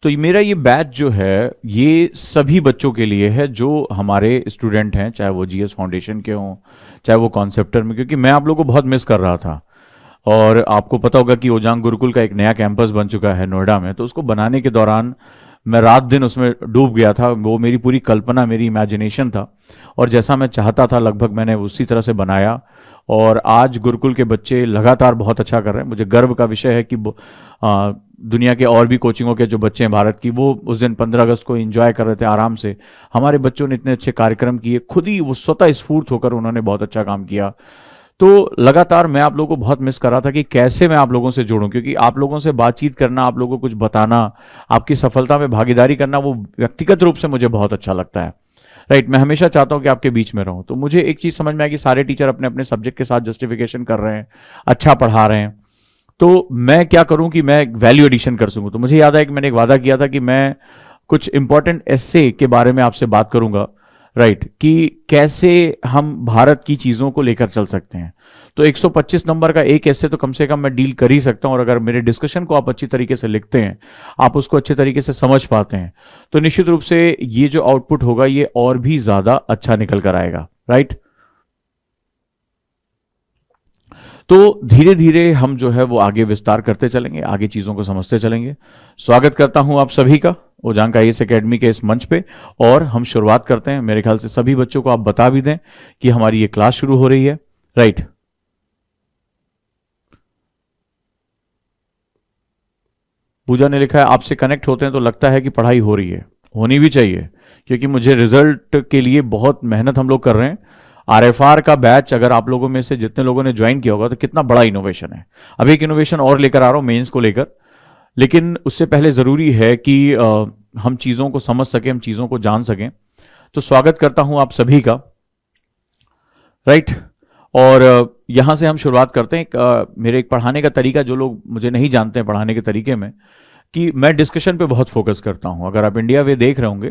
तो मेरा ये बैच जो है ये सभी बच्चों के लिए है जो हमारे स्टूडेंट हैं, चाहे वो जीएस फाउंडेशन के हों, चाहे वो कॉन्सेप्टर में, क्योंकि मैं आप लोगों को बहुत मिस कर रहा था। और आपको पता होगा कि ओजांग गुरुकुल का एक नया कैंपस बन चुका है नोएडा में, तो उसको बनाने के दौरान मैं रात दिन उसमें डूब गया था। वो मेरी पूरी कल्पना, मेरी इमेजिनेशन था, और जैसा मैं चाहता था लगभग मैंने उसी तरह से बनाया। और आज गुरुकुल के बच्चे लगातार बहुत अच्छा कर रहे हैं। मुझे गर्व का विषय है कि दुनिया के और भी कोचिंगों के जो बच्चे हैं भारत की, वो उस दिन 15 अगस्त को एंजॉय कर रहे थे आराम से। हमारे बच्चों ने इतने अच्छे कार्यक्रम किए, खुद ही वो स्वतः स्फूर्त होकर उन्होंने बहुत अच्छा काम किया। तो लगातार मैं आप लोगों को बहुत मिस कर रहा था कि कैसे मैं आप लोगों से जुड़ूं, क्योंकि आप लोगों से बातचीत करना, आप लोगों को कुछ बताना, आपकी सफलता में भागीदारी करना, वो व्यक्तिगत रूप से मुझे बहुत अच्छा लगता है। राइट, मैं हमेशा चाहता हूं कि आपके बीच में रहूं। तो मुझे एक चीज समझ में आया कि सारे टीचर अपने अपने सब्जेक्ट के साथ जस्टिफिकेशन कर रहे हैं, अच्छा पढ़ा रहे हैं। तो मैं क्या करूं कि मैं वैल्यू एडिशन कर सकूं। तो मुझे याद है कि मैंने एक वादा किया था कि मैं कुछ इंपॉर्टेंट एस्से के बारे में आपसे बात करूंगा। राइट, कि कैसे हम भारत की चीजों को लेकर चल सकते हैं। तो 125 नंबर का एक एस्से तो कम से कम मैं डील कर ही सकता हूं, और अगर मेरे डिस्कशन को आप अच्छी तरीके से लिखते हैं, आप उसको अच्छे तरीके से समझ पाते हैं, तो निश्चित रूप से ये जो आउटपुट होगा ये और भी ज्यादा अच्छा निकल कर आएगा। राइट, तो धीरे धीरे हम जो है वो आगे विस्तार करते चलेंगे, आगे चीजों को समझते चलेंगे। स्वागत करता हूं आप सभी का ओजांग आईएएस एकेडमी के इस मंच पे, और हम शुरुआत करते हैं। मेरे ख्याल से सभी बच्चों को आप बता भी दें कि हमारी ये क्लास शुरू हो रही है। राइट, पूजा ने लिखा है आपसे कनेक्ट होते हैं तो लगता है कि पढ़ाई हो रही है। होनी भी चाहिए, क्योंकि मुझे रिजल्ट के लिए बहुत मेहनत हम लोग कर रहे हैं। आरएफआर का बैच अगर आप लोगों में से जितने लोगों ने ज्वाइन किया होगा तो कितना बड़ा इनोवेशन है। अब एक इनोवेशन और लेकर आ रहा हूं मेंस को लेकर, लेकिन उससे पहले जरूरी है कि हम चीजों को समझ सकें, हम चीजों को जान सकें। तो स्वागत करता हूं आप सभी का। राइट, और यहां से हम शुरुआत करते हैं। मेरे एक पढ़ाने का तरीका, जो लोग मुझे नहीं जानते हैं पढ़ाने के तरीके में, कि मैं डिस्कशन पे बहुत फोकस करता हूं। अगर आप इंडिया वे देख रहे होंगे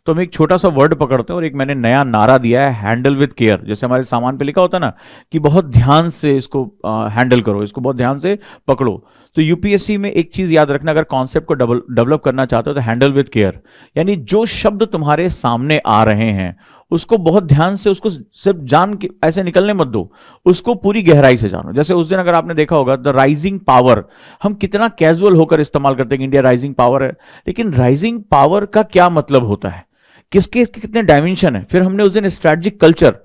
तो हम एक छोटा सा वर्ड पकड़ते हैं, और एक मैंने नया नारा दिया है, हैंडल विद केयर। जैसे हमारे सामान पे लिखा होता है ना कि बहुत ध्यान से इसको हैंडल करो, इसको बहुत ध्यान से पकड़ो। तो यूपीएससी में एक चीज याद रखना, अगर कॉन्सेप्ट को डेवलप करना चाहते हो तो हैंडल विद केयर, यानी जो शब्द तुम्हारे सामने आ रहे हैं उसको बहुत ध्यान से, उसको सिर्फ जान के ऐसे निकलने मत दो, उसको पूरी गहराई से जानो। जैसे उस दिन अगर आपने देखा होगा द राइजिंग पावर, हम कितना कैजुअल होकर इस्तेमाल करते हैं कि इंडिया राइजिंग पावर है, लेकिन राइजिंग पावर का क्या मतलब होता है, किसके कितने डायमेंशन है। फिर हमने उस दिन स्ट्रैटेजिक कल्चर,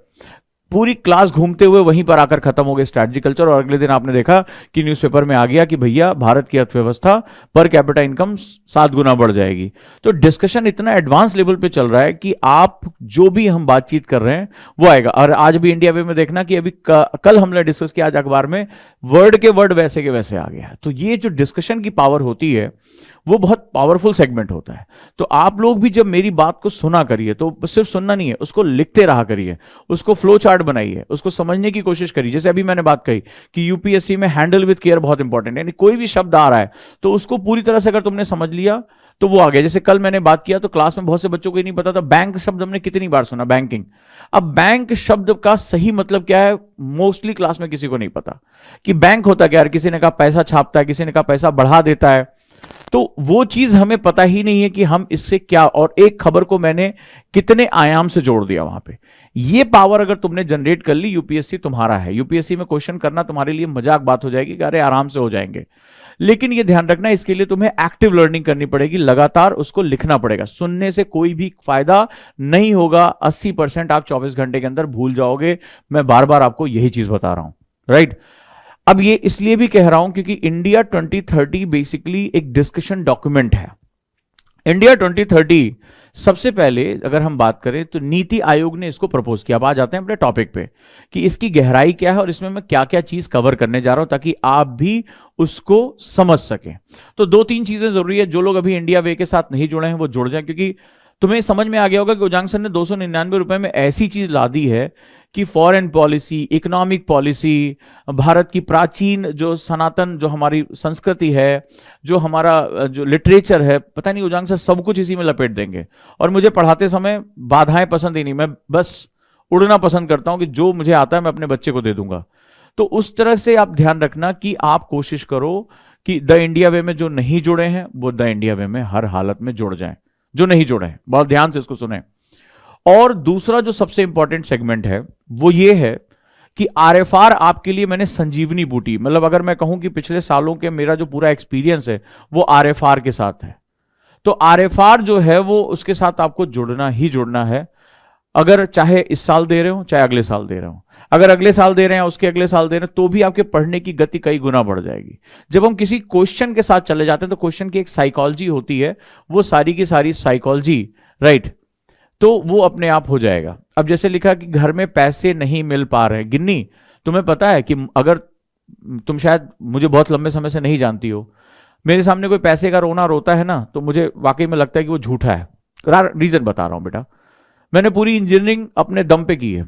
पूरी क्लास घूमते हुए वहीं पर आकर खत्म हो गया स्ट्रैटेजी कल्चर, और अगले दिन आपने देखा कि न्यूज़पेपर में आ गया कि भैया भारत की अर्थव्यवस्था पर कैपिटा इनकम 7 गुना बढ़ जाएगी। तो डिस्कशन इतना एडवांस लेवल पे चल रहा है कि आप जो भी हम बातचीत कर रहे हैं वो आएगा। और आज भी इंडिया वे में देखना कि अभी कल हमने डिस्कस किया, आज अखबार में वर्ड के वर्ड वैसे के वैसे आ गया है। तो ये जो डिस्कशन की पावर होती है वो बहुत पावरफुल सेगमेंट होता है। तो आप लोग भी जब मेरी बात को सुना करिए, तो सिर्फ सुनना नहीं है, उसको लिखते रहा करिए, उसको फ्लो चार्ट बनाइए, उसको समझने की कोशिश करिए। जैसे अभी मैंने बात कही कि यूपीएससी में हैंडल विद केयर बहुत इंपॉर्टेंट है, यानी कोई भी शब्द आ रहा है तो उसको पूरी तरह से अगर तुमने समझ लिया तो वो आ गया। जैसे कल मैंने बात किया तो क्लास में बहुत से बच्चों को ही नहीं पता था, बैंक शब्द हमने कितनी बार सुना, बैंकिंग। अब बैंक शब्द का सही मतलब क्या है मोस्टली क्लास में किसी को नहीं पता कि बैंक होता क्या है। किसी ने कहा पैसा छापता है, किसी ने कहा पैसा बढ़ा देता है। तो वो चीज हमें पता ही नहीं है कि हम इससे क्या, और एक खबर को मैंने कितने आयाम से जोड़ दिया वहां पे। ये पावर अगर तुमने जनरेट कर ली, यूपीएससी तुम्हारा है। यूपीएससी में क्वेश्चन करना तुम्हारे लिए मजाक बात हो जाएगी कि अरे आराम से हो जाएंगे। लेकिन ये ध्यान रखना, इसके लिए तुम्हें एक्टिव लर्निंग करनी पड़ेगी, लगातार उसको लिखना पड़ेगा। सुनने से कोई भी फायदा नहीं होगा, 80% आप 24 घंटे के अंदर भूल जाओगे। मैं बार बार आपको यही चीज बता रहा हूं। राइट, अब ये इसलिए भी कह रहा हूं क्योंकि इंडिया 2030 बेसिकली एक डिस्कशन डॉक्यूमेंट है। इंडिया 2030 सबसे पहले अगर हम बात करें तो नीति आयोग ने इसको प्रपोज किया। अब आ जाते हैं अपने टॉपिक पे कि इसकी गहराई क्या है और इसमें मैं क्या क्या चीज कवर करने जा रहा हूं ताकि आप भी उसको समझ सकें। तो 2-3 चीजें जरूरी है। जो लोग अभी इंडिया वे के साथ नहीं जुड़े हैं वो जुड़ जाएं, क्योंकि तुम्हें समझ में आ गया होगा कि ओजांग सर ने 299 रुपए में ऐसी चीज ला दी है कि foreign policy, economic policy, Bharat की प्राचीन जो सनातन जो हमारी संस्कृति है, जो हमारा जो लिटरेचर है, पता नहीं ओजांग सर सब कुछ इसी में लपेट देंगे। और मुझे पढ़ाते समय बाधाएं पसंद ही नहीं, मैं बस उड़ना पसंद करता हूं कि जो मुझे आता है मैं अपने बच्चे को दे दूंगा। तो उस तरह से आप ध्यान रखना कि आप कोशिश करो कि द इंडिया वे में जो नहीं जुड़े हैं वो द इंडिया वे में हर हालत में जुड़ जाएं, जो नहीं जुड़े हैं बहुत ध्यान से इसको सुने। और दूसरा जो सबसे इंपॉर्टेंट सेगमेंट है वो ये है कि आरएफआर आपके लिए मैंने संजीवनी बूटी, मतलब अगर मैं कहूं कि पिछले सालों के मेरा जो पूरा एक्सपीरियंस है वो आरएफआर के साथ है। तो आरएफआर जो है वो उसके साथ आपको जुड़ना ही जुड़ना है, अगर चाहे इस साल दे रहे हो चाहे अगले साल दे रहे हो। अगर अगले साल दे रहे हैं उसके अगले साल दे रहे हैं तो भी आपके पढ़ने की गति कई गुना बढ़ जाएगी। जब हम किसी क्वेश्चन के साथ चले जाते हैं तो क्वेश्चन की एक साइकोलॉजी होती है, वो सारी की सारी साइकोलॉजी, राइट, तो वो अपने आप हो जाएगा। अब जैसे लिखा कि घर में पैसे नहीं मिल पा रहे, गिन्नी तुम्हें पता है कि अगर तुम शायद मुझे बहुत लंबे समय से नहीं जानती हो, मेरे सामने कोई पैसे का रोना रोता है ना तो मुझे वाकई में लगता है कि वो झूठा है। रीजन बता रहा हूं बेटा, मैंने पूरी इंजीनियरिंग अपने दम पे की है,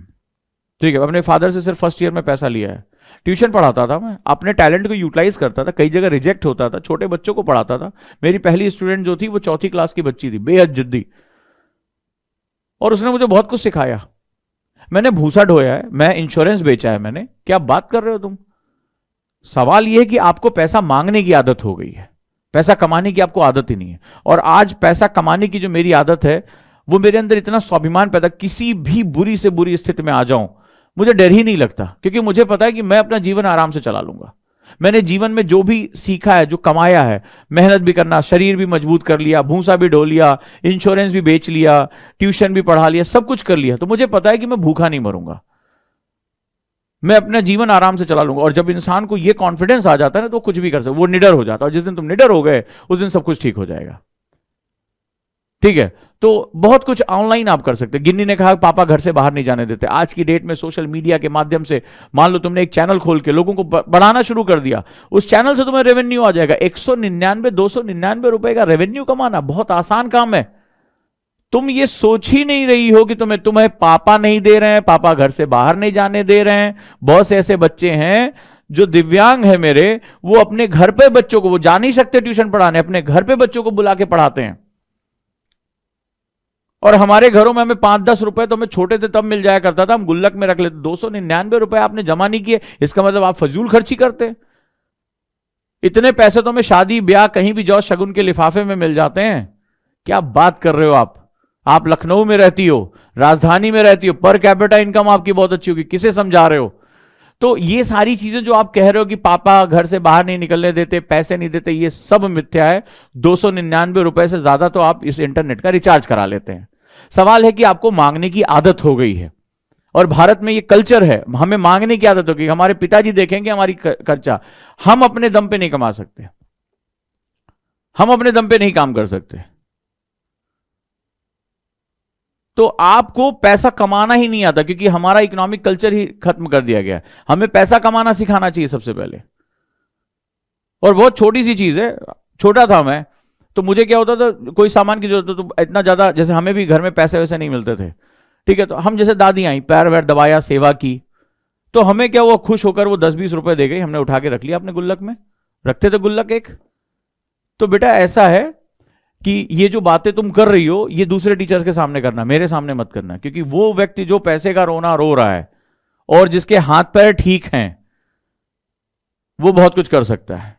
ठीक है, अपने फादर से सिर्फ फर्स्ट ईयर में पैसा लिया है। ट्यूशन पढ़ाता था मैं, अपने टैलेंट को यूटिलाइज करता था, कई जगह रिजेक्ट होता था, छोटे बच्चों को पढ़ाता था। मेरी पहली स्टूडेंट जो थी वो 4th क्लास की बच्ची थी, बेहद जिद्दी, और उसने मुझे बहुत कुछ सिखाया। मैंने भूसा ढोया है, मैं इंश्योरेंस बेचा है मैंने। क्या बात कर रहे हो तुम? सवाल यह है कि आपको पैसा मांगने की आदत हो गई है, पैसा कमाने की आपको आदत ही नहीं है। और आज पैसा कमाने की जो मेरी आदत है वो मेरे अंदर इतना स्वाभिमान पैदा, किसी भी बुरी से बुरी स्थिति में आ जाऊं मुझे डर ही नहीं लगता, क्योंकि मुझे पता है कि मैं अपना जीवन आराम से चला लूंगा। मैंने जीवन में जो भी सीखा है, जो कमाया है, मेहनत भी करना, शरीर भी मजबूत कर लिया, भूसा भी ढो लिया, इंश्योरेंस भी बेच लिया, ट्यूशन भी पढ़ा लिया, सब कुछ कर लिया, तो मुझे पता है कि मैं भूखा नहीं मरूंगा, मैं अपना जीवन आराम से चला लूंगा। और जब इंसान को यह कॉन्फिडेंस आ जाता है ना तो कुछ भी कर सकता, वो निडर हो जाता है, और जिस दिन तुम निडर हो गए उस दिन सब कुछ ठीक हो जाएगा, ठीक है। तो बहुत कुछ ऑनलाइन आप कर सकते हैं। गिन्नी ने कहा पापा घर से बाहर नहीं जाने देते। आज की डेट में सोशल मीडिया के माध्यम से मान लो तुमने एक चैनल खोल के लोगों को बढ़ाना शुरू कर दिया, उस चैनल से तुम्हें रेवेन्यू आ जाएगा। 199 299 रुपए का रेवेन्यू कमाना बहुत आसान काम है। तुम ये सोच ही नहीं रही हो कि तुम्हें पापा नहीं दे रहे हैं, पापा घर से बाहर नहीं जाने दे रहे हैं। बहुत से ऐसे बच्चे हैं जो दिव्यांग है मेरे, वो अपने घर पे बच्चों को, वो जा नहीं सकते ट्यूशन पढ़ाने, अपने घर पे बच्चों को बुला के पढ़ाते हैं। और हमारे घरों में हमें 5-10 रुपए तो हमें छोटे थे तब मिल जाया करता था, हम गुल्लक में रख लेते। 299 रुपए आपने जमा नहीं किए, इसका मतलब आप फजूल खर्ची करते। इतने पैसे तो हमें शादी ब्याह कहीं भी जाओ शगुन के लिफाफे में मिल जाते हैं। क्या बात कर रहे हो आप लखनऊ में रहती हो, राजधानी में रहती हो, पर कैपिटा इनकम आपकी बहुत अच्छी होगी, किसे समझा रहे हो? तो ये सारी चीजें जो आप कह रहे हो कि पापा घर से बाहर नहीं निकलने देते, पैसे नहीं देते, ये सब मिथ्या है। 299 रुपए से ज्यादा तो आप इस इंटरनेट का रिचार्ज करा लेते हैं। सवाल है कि आपको मांगने की आदत हो गई है, और भारत में ये कल्चर है, हमें मांगने की आदत हो गई। हमारे पिताजी देखेंगे हमारी खर्चा, हम अपने दम पे नहीं कमा सकते, हम अपने दम पे नहीं काम कर सकते। तो आपको पैसा कमाना ही नहीं आता, क्योंकि हमारा इकोनॉमिक कल्चर ही खत्म कर दिया गया है। हमें पैसा कमाना सिखाना चाहिए सबसे पहले। और बहुत छोटी सी चीज है, छोटा था मैं तो मुझे क्या होता था, कोई सामान की जरूरत हो तो इतना ज्यादा, जैसे हमें भी घर में पैसे वैसे नहीं मिलते थे, ठीक है, तो हम जैसे दादी आई, पैर वैर दबाया, सेवा की, तो हमें क्या हुआ, खुश होकर वो 10-20 रुपए दे गई, हमने उठा के रख लिया अपने गुल्लक में, रखते थे गुल्लक एक। तो बेटा ऐसा है कि ये जो बातें तुम कर रही हो ये दूसरे टीचर्स के सामने करना, मेरे सामने मत करना, क्योंकि वो व्यक्ति जो पैसे का रोना रो रहा है और जिसके हाथ पैर ठीक हैं वो बहुत कुछ कर सकता है।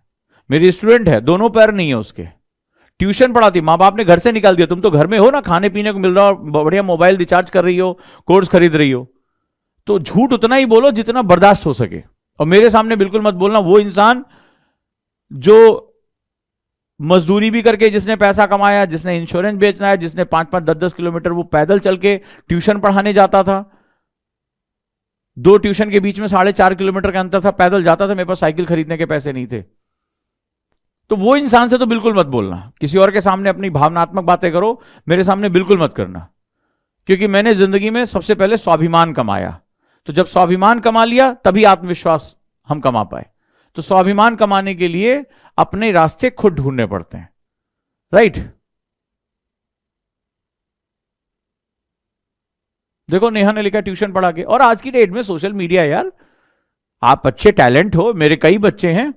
मेरी स्टूडेंट है, दोनों पैर नहीं है उसके, ट्यूशन पढ़ाती, माँ बाप ने घर से निकाल दिया, तुम तो घर में हो ना, खाने पीने को मिल रहा हो, बढ़िया मोबाइल रिचार्ज कर रही हो, कोर्स खरीद रही हो। तो झूठ उतना ही बोलो जितना बर्दाश्त हो सके, और मेरे सामने बिल्कुल मत बोलना वो इंसान जो मजदूरी भी करके जिसने पैसा कमाया, जिसने इंश्योरेंस बेचना है, जिसने 5-5 10-10 किलोमीटर वो पैदल चल के ट्यूशन पढ़ाने जाता था, 2 ट्यूशन के बीच में 4.5 किलोमीटर का अंतर था, पैदल जाता था, मेरे पास साइकिल खरीदने के पैसे नहीं थे। तो वो इंसान से तो बिल्कुल मत बोलना। किसी और के सामने अपनी भावनात्मक बातें करो, मेरे सामने बिल्कुल मत करना, क्योंकि मैंने जिंदगी में सबसे पहले स्वाभिमान कमाया। तो जब स्वाभिमान कमा लिया तभी आत्मविश्वास हम कमा पाए। तो स्वाभिमान कमाने के लिए अपने रास्ते खुद ढूंढने पड़ते हैं, राइट। देखो नेहा ने लिखा ट्यूशन पढ़ा के, और आज की डेट में सोशल मीडिया, यार आप अच्छे टैलेंट हो, मेरे कई बच्चे हैं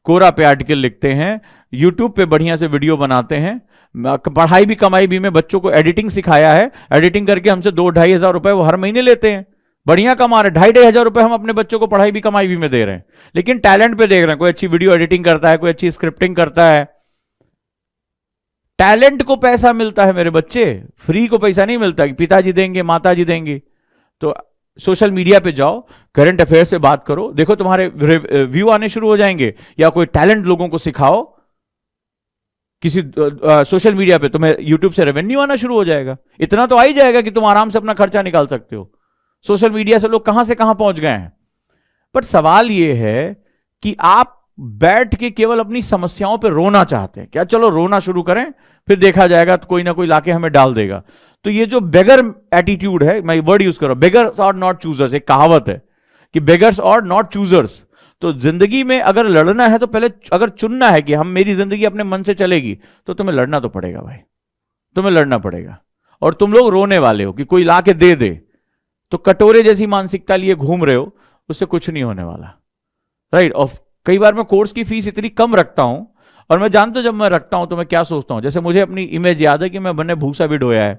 कोरा पे आर्टिकल लिखते हैं, यूट्यूब पे बढ़िया से वीडियो बनाते हैं, पढ़ाई भी कमाई भी में बच्चों को एडिटिंग सिखाया है, एडिटिंग करके हमसे 2-2.5 हज़ार रुपए वो हर महीने लेते हैं, बढ़िया कमा रहे, 2,500 रुपए हम अपने बच्चों को पढ़ाई भी कमाई भी में दे रहे हैं, लेकिन टैलेंट पे देख रहे हैं। कोई अच्छी वीडियो एडिटिंग करता है, कोई अच्छी स्क्रिप्टिंग करता है, टैलेंट को पैसा मिलता है मेरे बच्चे, फ्री को पैसा नहीं मिलता कि पिताजी देंगे माताजी देंगे। तो सोशल मीडिया पे जाओ, करंट अफेयर से बात करो, देखो तुम्हारे व्यू आने शुरू हो जाएंगे, या कोई टैलेंट लोगों को सिखाओ किसी सोशल मीडिया पे, तुम्हें यूट्यूब से रेवेन्यू आना शुरू हो जाएगा। इतना तो आ ही जाएगा कि तुम आराम से अपना खर्चा निकाल सकते हो। सोशल मीडिया से लोग कहां से कहां पहुंच गए हैं। पर सवाल यह है कि आप बैठ के केवल अपनी समस्याओं पे रोना चाहते हैं क्या? चलो रोना शुरू करें, फिर देखा जाएगा, तो कोई ना कोई लाके हमें डाल देगा। तो ये जो बेगर एटीट्यूड है, मैं वर्ड यूज कर रहा हूं, बेगर्स और नॉट चूजर्स, एक कहावत है कि बेगर्स और नॉट चूजर्स। तो जिंदगी में अगर लड़ना है तो पहले अगर चुनना है कि हम मेरी जिंदगी अपने मन से चलेगी, तो तुम्हें लड़ना तो पड़ेगा भाई, तुम्हें लड़ना पड़ेगा। और तुम लोग रोने वाले हो कि कोई लाके दे दे, तो कटोरे जैसी मानसिकता लिए घूम रहे हो, उससे कुछ नहीं होने वाला, राइट। और कई बार मैं कोर्स की फीस इतनी कम रखता हूं, और मैं जानता हूं जब मैं रखता हूं तो मैं क्या सोचता हूं। जैसे मुझे अपनी इमेज याद है कि मैंने भूसा भी ढोया है,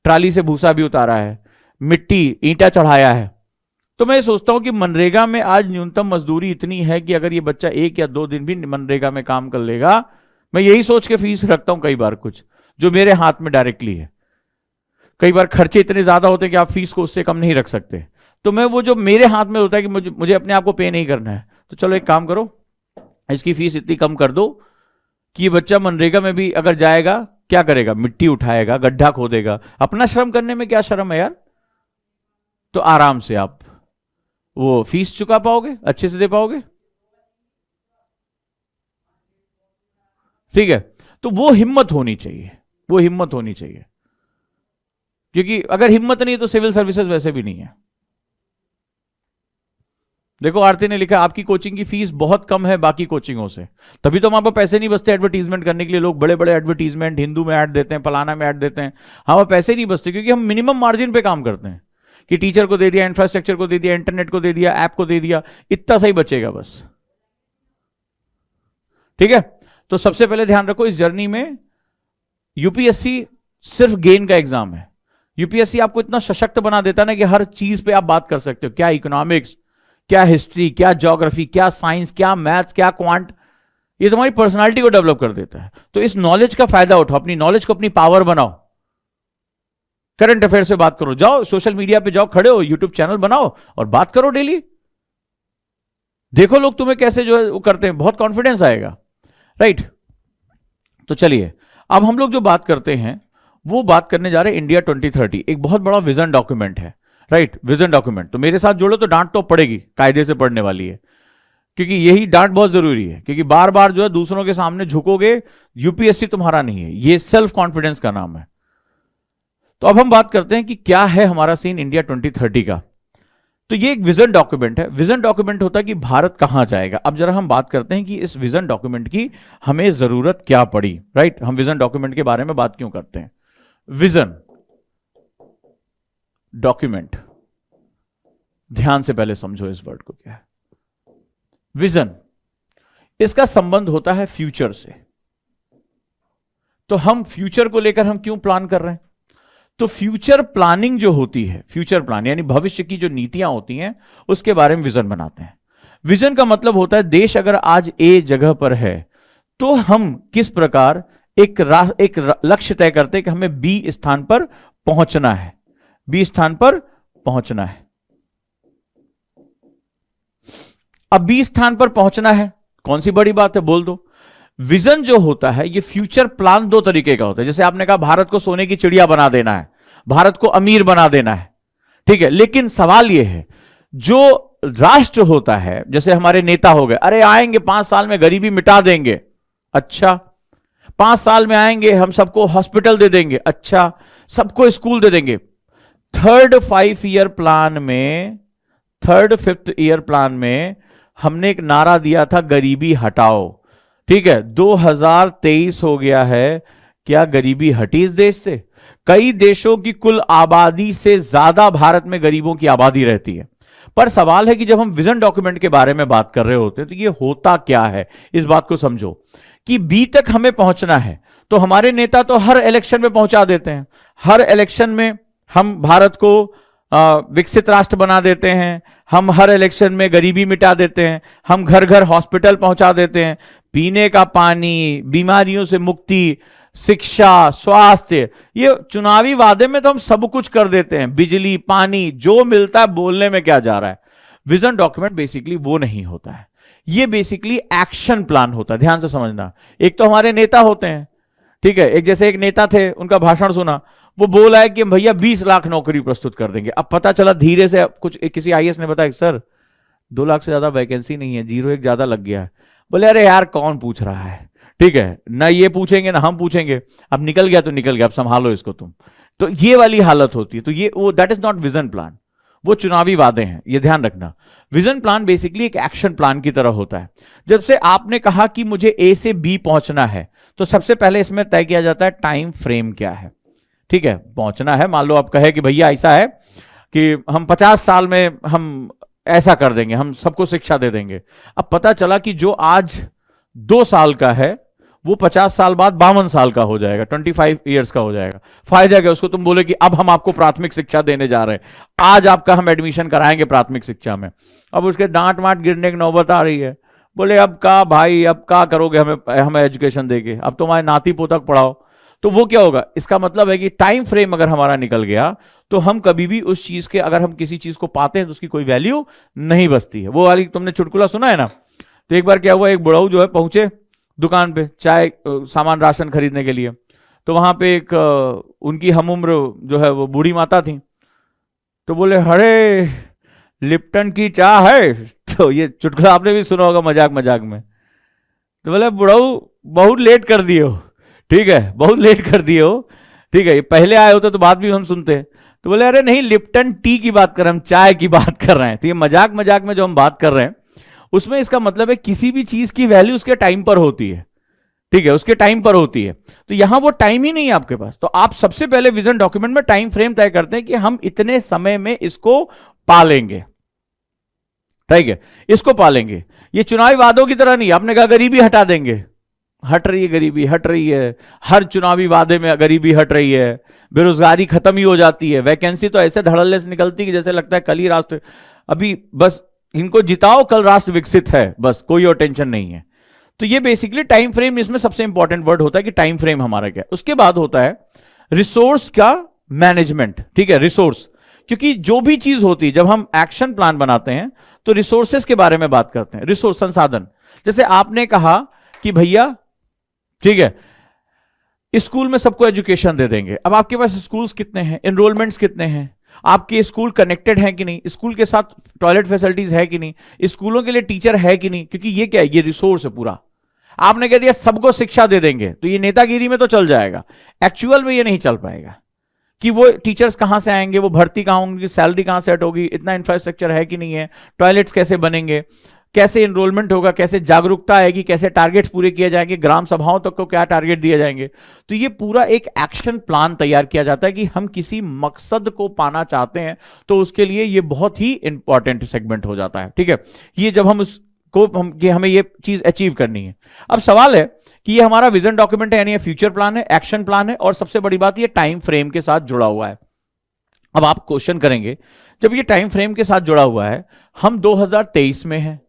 ट्राली से भूसा भी उतारा है, मिट्टी ईंटा चढ़ाया है। तो मैं ये सोचता हूं कि मनरेगा में आज न्यूनतम मजदूरी इतनी है कि अगर ये बच्चा 1 या 2 दिन भी मनरेगा में काम कर लेगा, मैं यही सोच के फीस रखता हूं कई बार, कुछ जो मेरे हाथ में डायरेक्टली है। कई बार खर्चे इतने ज्यादा होते हैं कि आप फीस को उससे कम नहीं रख सकते, तो मैं वो जो मेरे हाथ में होता है कि मुझे अपने आप को पे नहीं करना है, तो चलो एक काम करो, इसकी फीस इतनी कम कर दो कि ये बच्चा मनरेगा में भी अगर जाएगा, क्या करेगा, मिट्टी उठाएगा, गड्ढा खोदेगा, अपना श्रम करने में क्या शर्म है यार। तो आराम से आप वो फीस चुका पाओगे, अच्छे से दे पाओगे, ठीक है। तो वो हिम्मत होनी चाहिए, वो हिम्मत होनी चाहिए, क्योंकि अगर हिम्मत नहीं है तो सिविल सर्विसेज वैसे भी नहीं है। देखो आरती ने लिखा आपकी कोचिंग की फीस बहुत कम है बाकी कोचिंगों से, तभी तो हमारे पास पैसे नहीं बचते एडवर्टीजमेंट करने के लिए। लोग बड़े बड़े एडवर्टीजमेंट हिंदू में ऐड देते हैं, फलाना में ऐड देते हैं, हमारे पैसे नहीं बचते, क्योंकि हम मिनिमम मार्जिन पे काम करते हैं कि टीचर को दे दिया, इंफ्रास्ट्रक्चर को दे दिया, इंटरनेट को दे दिया, ऐप को दे दिया, इतना सही बचेगा बस, ठीक है। तो सबसे पहले ध्यान रखो, इस जर्नी में यूपीएससी सिर्फ गेन का एग्जाम है। यूपीएससी आपको इतना सशक्त बना देता है ना कि हर चीज पे आप बात कर सकते हो, क्या इकोनॉमिक्स, क्या हिस्ट्री, क्या ज्योग्राफी, क्या साइंस, क्या मैथ्स, क्या क्वांट, ये तुम्हारी पर्सनालिटी को डेवलप कर देता है। तो इस नॉलेज का फायदा उठाओ, अपनी नॉलेज को अपनी पावर बनाओ। करंट अफेयर से बात करो, जाओ सोशल मीडिया पे जाओ, खड़े हो, यूट्यूब चैनल बनाओ और बात करो डेली। देखो लोग तुम्हें कैसे जो है वो करते हैं, बहुत कॉन्फिडेंस आएगा, राइट। तो चलिए अब हम लोग जो बात करते हैं वो बात करने जा रहे हैं इंडिया 2030, एक बहुत बड़ा विजन डॉक्यूमेंट है, राइट। विजन डॉक्यूमेंट तो मेरे साथ जोड़ो तो डांट तो पड़ेगी, कायदे से पढ़ने वाली है, क्योंकि यही डांट बहुत जरूरी है, क्योंकि बार बार जो है दूसरों के सामने झुकोगे, यूपीएससी तुम्हारा नहीं है, ये सेल्फ कॉन्फिडेंस का नाम है। तो अब हम बात करते हैं कि क्या है हमारा सीन इंडिया 2030 का। तो ये एक विजन डॉक्यूमेंट है। विजन डॉक्यूमेंट होता है कि भारत कहां जाएगा। अब जरा हम बात करते हैं कि इस विजन डॉक्यूमेंट की हमें जरूरत क्या पड़ी, राइट। हम विजन डॉक्यूमेंट के बारे में बात क्यों करते हैं। विजन डॉक्यूमेंट, ध्यान से पहले समझो इस वर्ड को क्या है। विजन, इसका संबंध होता है फ्यूचर से। तो हम फ्यूचर को लेकर हम क्यों प्लान कर रहे हैं। तो फ्यूचर प्लानिंग जो होती है, फ्यूचर प्लान यानी भविष्य की जो नीतियां होती हैं उसके बारे में विजन बनाते हैं। विजन का मतलब होता है देश अगर आज ए जगह पर है तो हम किस प्रकार एक लक्ष्य तय करते हैं कि हमें बी स्थान पर पहुंचना है, बी स्थान पर पहुंचना है। अब बी स्थान पर पहुंचना है, कौन सी बड़ी बात है, बोल दो। विजन जो होता है ये फ्यूचर प्लान दो तरीके का होता है। जैसे आपने कहा भारत को सोने की चिड़िया बना देना है, भारत को अमीर बना देना है, ठीक है। लेकिन सवाल यह है जो राष्ट्र होता है, जैसे हमारे नेता हो गए, अरे आएंगे 5 साल में गरीबी मिटा देंगे, अच्छा। 5 साल में आएंगे हम सबको हॉस्पिटल दे देंगे, अच्छा। सबको स्कूल दे देंगे। थर्ड 5 ईयर प्लान में, थर्ड 5th ईयर प्लान में हमने एक नारा दिया था, गरीबी हटाओ, ठीक है। 2023 हो गया है, क्या गरीबी हटी इस देश से। कई देशों की कुल आबादी से ज्यादा भारत में गरीबों की आबादी रहती है। पर सवाल है कि जब हम विजन डॉक्यूमेंट के बारे में बात कर रहे होते हैं तो ये होता क्या है, इस बात को समझो कि बी तक हमें पहुंचना है। तो हमारे नेता तो हर इलेक्शन में पहुंचा देते हैं, हर इलेक्शन में हम भारत को विकसित राष्ट्र बना देते हैं, हम हर इलेक्शन में गरीबी मिटा देते हैं, हम घर घर हॉस्पिटल पहुंचा देते हैं, पीने का पानी, बीमारियों से मुक्ति, शिक्षा, स्वास्थ्य, ये चुनावी वादे में तो हम सब कुछ कर देते हैं, बिजली, पानी, जो मिलता है, बोलने में क्या जा रहा है। विजन डॉक्यूमेंट बेसिकली वो नहीं होता है, ये बेसिकली एक्शन प्लान होता है। ध्यान से समझना, एक तो हमारे नेता होते हैं, ठीक है, एक जैसे एक नेता थे, उनका भाषण सुना, वो बोला है कि भैया 20 लाख नौकरी प्रस्तुत कर देंगे। अब पता चला धीरे से कुछ किसी आईएएस ने बताया सर 2 लाख से ज्यादा वैकेंसी नहीं है, 0 1 ज्यादा लग गया है। बोले अरे यार कौन पूछ रहा है, ठीक है, ना ये पूछेंगे ना हम पूछेंगे, अब निकल गया तो निकल गया, अब संभालो इसको तुम। तो ये वाली हालत होती है। तो ये वो that is not vision plan, वो चुनावी वादे हैं, ये ध्यान रखना। विजन प्लान बेसिकली एक एक्शन प्लान की तरह होता है। जब से आपने कहा कि मुझे ए से बी पहुंचना है, तो सबसे पहले इसमें तय किया जाता है टाइम फ्रेम क्या है, ठीक है, पहुंचना है। मान लो आप कहे कि भैया ऐसा है कि हम 50 साल में हम ऐसा कर देंगे, हम सबको शिक्षा दे देंगे। अब पता चला कि जो आज 2 साल का है वो 50 साल बाद 52 साल का हो जाएगा, 25 ईयर्स का हो जाएगा। फायदा क्या, उसको तुम बोले कि अब हम आपको प्राथमिक शिक्षा देने जा रहे हैं, आज आपका हम एडमिशन कराएंगे प्राथमिक शिक्षा में। अब उसके डांट माट गिरने की नौबत आ रही है, बोले अब का भाई, अब का करोगे हमें एजुकेशन देके, अब तुम्हारे नाती पोता पढ़ाओ। तो वो क्या होगा, इसका मतलब है कि टाइम फ्रेम अगर हमारा निकल गया तो हम कभी भी उस चीज के, अगर हम किसी चीज को पाते हैं तो उसकी कोई वैल्यू नहीं बचती है। वो वाली तुमने चुटकुला सुना है ना। तो एक बार क्या हुआ, एक बुढ़ऊ जो है पहुंचे दुकान पे चाय सामान राशन खरीदने के लिए, तो वहां पे एक उनकी हम उम्र जो है वो बूढ़ी माता थी। तो बोले अरे लिप्टन की चाय है। तो ये चुटकुला आपने भी सुना होगा मजाक मजाक में। तो बोले बुढ़ऊ बहुत लेट कर दिए हो, ठीक है, बहुत लेट कर दिए हो, ठीक है, पहले आए होते तो बात भी हम सुनते। तो बोले अरे नहीं, लिप्टन टी की बात कर रहे हैं, हम चाय की बात कर रहे हैं। तो ये मजाक मजाक में जो हम बात कर रहे हैं उसमें इसका मतलब है किसी भी चीज की वैल्यू उसके टाइम पर होती है, ठीक है, उसके टाइम पर होती है। तो यहां वो टाइम ही नहीं है आपके पास, तो आप सबसे पहले विजन डॉक्यूमेंट में टाइम फ्रेम तय करते हैं कि हम इतने समय में इसको पालेंगे, ठीक है, इसको पालेंगे। ये चुनावी वादों की तरह नहीं, आपने कहा गरीबी हटा देंगे, हट रही है गरीबी, हट रही है, हर चुनावी वादे में गरीबी हट रही है, बेरोजगारी खत्म ही हो जाती है, वैकेंसी तो ऐसे धड़ल्ले से निकलती है कि जैसे लगता है कल ही राष्ट्र, अभी बस इनको जिताओ कल राष्ट्र विकसित है, बस कोई और टेंशन नहीं है। तो ये बेसिकली टाइम फ्रेम, इसमें सबसे इंपॉर्टेंट वर्ड होता है कि टाइम फ्रेम हमारा क्या है। उसके बाद होता है रिसोर्स का मैनेजमेंट, ठीक है, रिसोर्स, क्योंकि जो भी चीज होती है जब हम एक्शन प्लान बनाते हैं तो रिसोर्सेस के बारे में बात करते हैं, रिसोर्स संसाधन। जैसे आपने कहा कि भैया ठीक है स्कूल में सबको एजुकेशन दे देंगे, अब आपके पास स्कूल्स कितने हैं, एनरोलमेंट्स कितने हैं, आपके स्कूल कनेक्टेड हैं कि नहीं, स्कूल के साथ टॉयलेट फैसिलिटीज है कि नहीं, स्कूलों के लिए टीचर है कि नहीं, क्योंकि ये क्या है, ये रिसोर्स है पूरा। आपने कह दिया सबको शिक्षा दे देंगे तो ये नेतागिरी में तो चल जाएगा, एक्चुअल में ये नहीं चल पाएगा कि वो टीचर्स कहां से आएंगे, वो भर्ती कहां होंगी, सैलरी कहां सेट होगी, इतना इंफ्रास्ट्रक्चर है कि नहीं है, टॉयलेट्स कैसे बनेंगे, कैसे एनरोलमेंट होगा, कैसे जागरूकता आएगी, कैसे टारगेट्स पूरे किए जाएंगे, ग्राम सभाओं तक को क्या टारगेट दिए जाएंगे। तो ये पूरा एक एक्शन प्लान तैयार किया जाता है कि हम किसी मकसद को पाना चाहते हैं तो उसके लिए ये बहुत ही इंपॉर्टेंट सेगमेंट हो जाता है, ठीक है। ये जब हम उसको कि हमें ये चीज अचीव करनी है। अब सवाल है कि ये हमारा विजन डॉक्यूमेंट है, यानी ये फ्यूचर प्लान है, एक्शन प्लान है, और सबसे बड़ी बात ये टाइम फ्रेम के साथ जुड़ा हुआ है। अब आप क्वेश्चन करेंगे जब ये टाइम फ्रेम के साथ जुड़ा हुआ है, हम 2023 में हैं,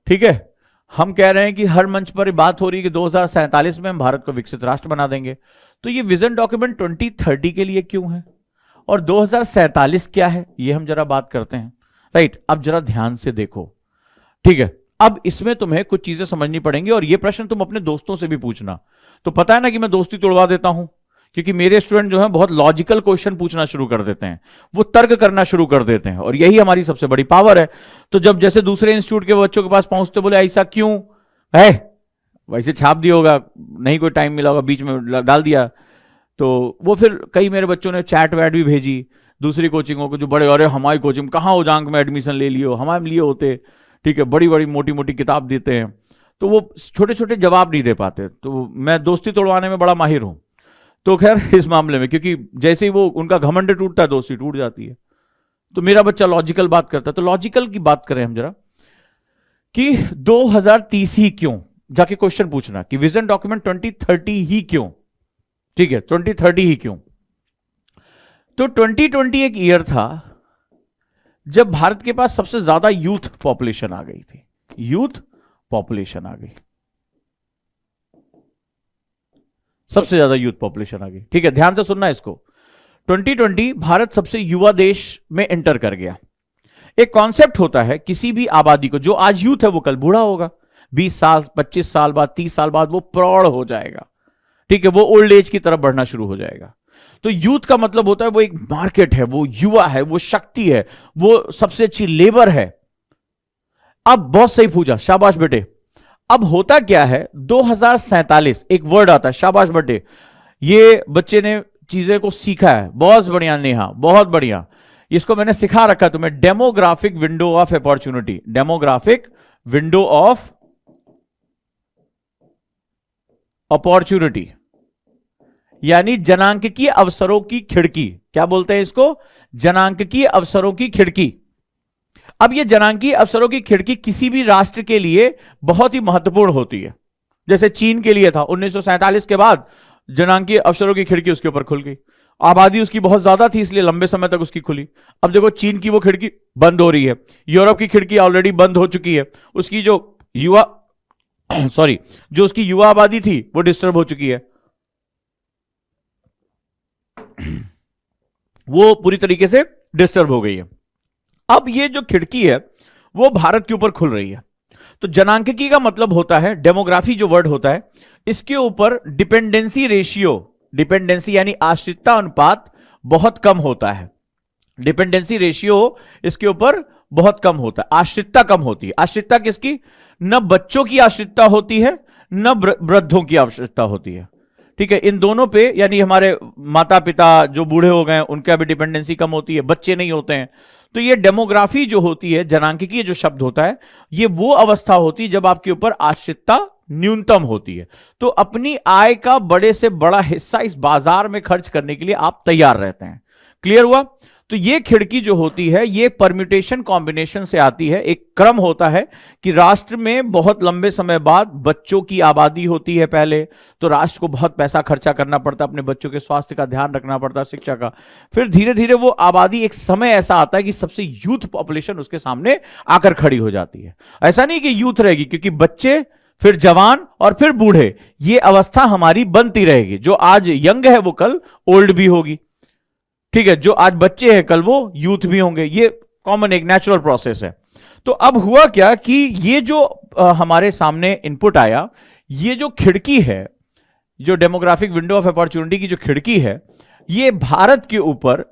ठीक है, हम कह रहे हैं कि हर मंच पर बात हो रही है कि 2047 में हम भारत को विकसित राष्ट्र बना देंगे, तो ये विजन डॉक्यूमेंट 2030 के लिए क्यों है और 2047 क्या है, ये हम जरा बात करते हैं, राइट। अब जरा ध्यान से देखो, ठीक है, अब इसमें तुम्हें कुछ चीजें समझनी पड़ेंगी और ये प्रश्न तुम अपने दोस्तों से भी पूछना। तो पता है ना कि मैं दोस्ती तोड़वा देता हूं, क्योंकि मेरे स्टूडेंट जो हैं बहुत लॉजिकल क्वेश्चन पूछना शुरू कर देते हैं, वो तर्क करना शुरू कर देते हैं, और यही हमारी सबसे बड़ी पावर है। तो जब जैसे दूसरे इंस्टीट्यूट के बच्चों के पास पहुंचते, बोले ऐसा क्यों है, वैसे छाप दिया होगा, नहीं कोई टाइम मिला होगा, बीच में डाल दिया, तो वो फिर कई मेरे बच्चों ने चैट वैट भी भेजी दूसरी कोचिंगों को, जो बड़े, अरे हमारी कोचिंग कहाँ हो जांग में एडमिशन ले लियो, हमारे लिए होते, ठीक है, बड़ी बड़ी मोटी मोटी किताब देते हैं, तो वो छोटे छोटे जवाब नहीं दे पाते। तो मैं दोस्ती तोड़वाने में बड़ा माहिर हूं। तो खैर इस मामले में, क्योंकि जैसे ही वो उनका घमंड टूटता है दोस्ती टूट जाती है। तो मेरा बच्चा लॉजिकल बात करता है, तो लॉजिकल की बात करें हम जरा कि 2030 ही क्यों, जाके क्वेश्चन पूछना कि विजन डॉक्यूमेंट 2030 ही क्यों, ठीक है, 2030 ही क्यों। तो 2020 एक ईयर था जब भारत के पास सबसे ज्यादा यूथ पॉपुलेशन आ गई थी, यूथ पॉपुलेशन आ गई, सबसे ज्यादा यूथ पॉपुलेशन आ गई। ठीक है, ध्यान से सुनना इसको। 2020 भारत सबसे युवा देश में एंटर कर गया। एक कॉन्सेप्ट होता है किसी भी आबादी को, जो आज यूथ है वो कल बूढ़ा होगा, 20 साल 25 साल बाद 30 साल बाद वो प्रौढ़ हो जाएगा। ठीक है, वो ओल्ड एज की तरफ बढ़ना शुरू हो जाएगा। तो यूथ का मतलब होता है वो एक मार्केट है, वो युवा है, वो शक्ति है, वो सबसे अच्छी लेबर है। अब बहुत सही पूछा, शाबाश बेटे। अब होता क्या है, 2047 एक वर्ड आता है, शाबाश बेटे, ये बच्चे ने चीजें को सीखा है, बहुत बढ़िया नेहा, बहुत बढ़िया। इसको मैंने सिखा रखा है तुम्हें, demographic window of opportunity, demographic window of opportunity, यानी जनांकीय अवसरों की खिड़की। क्या बोलते हैं इसको? जनांकीय अवसरों की खिड़की। अब यह जनांकीय अवसरों की खिड़की किसी भी राष्ट्र के लिए बहुत ही महत्वपूर्ण होती है। जैसे चीन के लिए था, 1947 के बाद जनांकीय अवसरों की खिड़की उसके ऊपर खुल गई। आबादी उसकी बहुत ज्यादा थी, इसलिए लंबे समय तक उसकी खुली। अब देखो चीन की वो खिड़की बंद हो रही है, यूरोप की खिड़की ऑलरेडी बंद हो चुकी है, उसकी जो युवा जो उसकी युवा आबादी थी वो डिस्टर्ब हो चुकी है, वो पूरी तरीके से डिस्टर्ब हो गई है। अब ये जो खिड़की है वो भारत के ऊपर खुल रही है। तो जनांकीय का मतलब होता है, डेमोग्राफी जो वर्ड होता है, इसके ऊपर डिपेंडेंसी रेशियो, डिपेंडेंसी यानी आश्रितता अनुपात बहुत कम होता है। डिपेंडेंसी रेशियो इसके ऊपर बहुत कम होता है, आश्रितता कम होती है। आश्रितता किसकी? न बच्चों की आश्रितता होती है, न वृद्धों की आश्रितता होती है। ठीक है, इन दोनों पे, यानी हमारे माता पिता जो बूढ़े हो गए उनका भी डिपेंडेंसी कम होती है, बच्चे नहीं होते हैं। तो ये डेमोग्राफी जो होती है, जनांकीय जो शब्द होता है, ये वो अवस्था होती है जब आपके ऊपर आश्रितता न्यूनतम होती है। तो अपनी आय का बड़े से बड़ा हिस्सा इस बाजार में खर्च करने के लिए आप तैयार रहते हैं। क्लियर हुआ? तो ये खिड़की जो होती है ये परम्यूटेशन कॉम्बिनेशन से आती है। एक क्रम होता है कि राष्ट्र में बहुत लंबे समय बाद बच्चों की आबादी होती है पहले, तो राष्ट्र को बहुत पैसा खर्चा करना पड़ता है, अपने बच्चों के स्वास्थ्य का ध्यान रखना पड़ता है, शिक्षा का। फिर धीरे धीरे वो आबादी, एक समय ऐसा आता है कि सबसे यूथ पॉपुलेशन उसके सामने आकर खड़ी हो जाती है। ऐसा नहीं कि यूथ रहेगी, क्योंकि बच्चे, फिर जवान और फिर बूढ़े, ये अवस्था हमारी बनती रहेगी। जो आज यंग है वो कल ओल्ड भी होगी। ठीक है, जो आज बच्चे हैं कल वो यूथ भी होंगे। ये कॉमन एक नेचुरल प्रोसेस है। तो अब हुआ क्या कि ये जो हमारे सामने इनपुट आया, ये जो खिड़की है, जो डेमोग्राफिक विंडो ऑफ अपॉर्चुनिटी की जो खिड़की है, ये भारत के ऊपर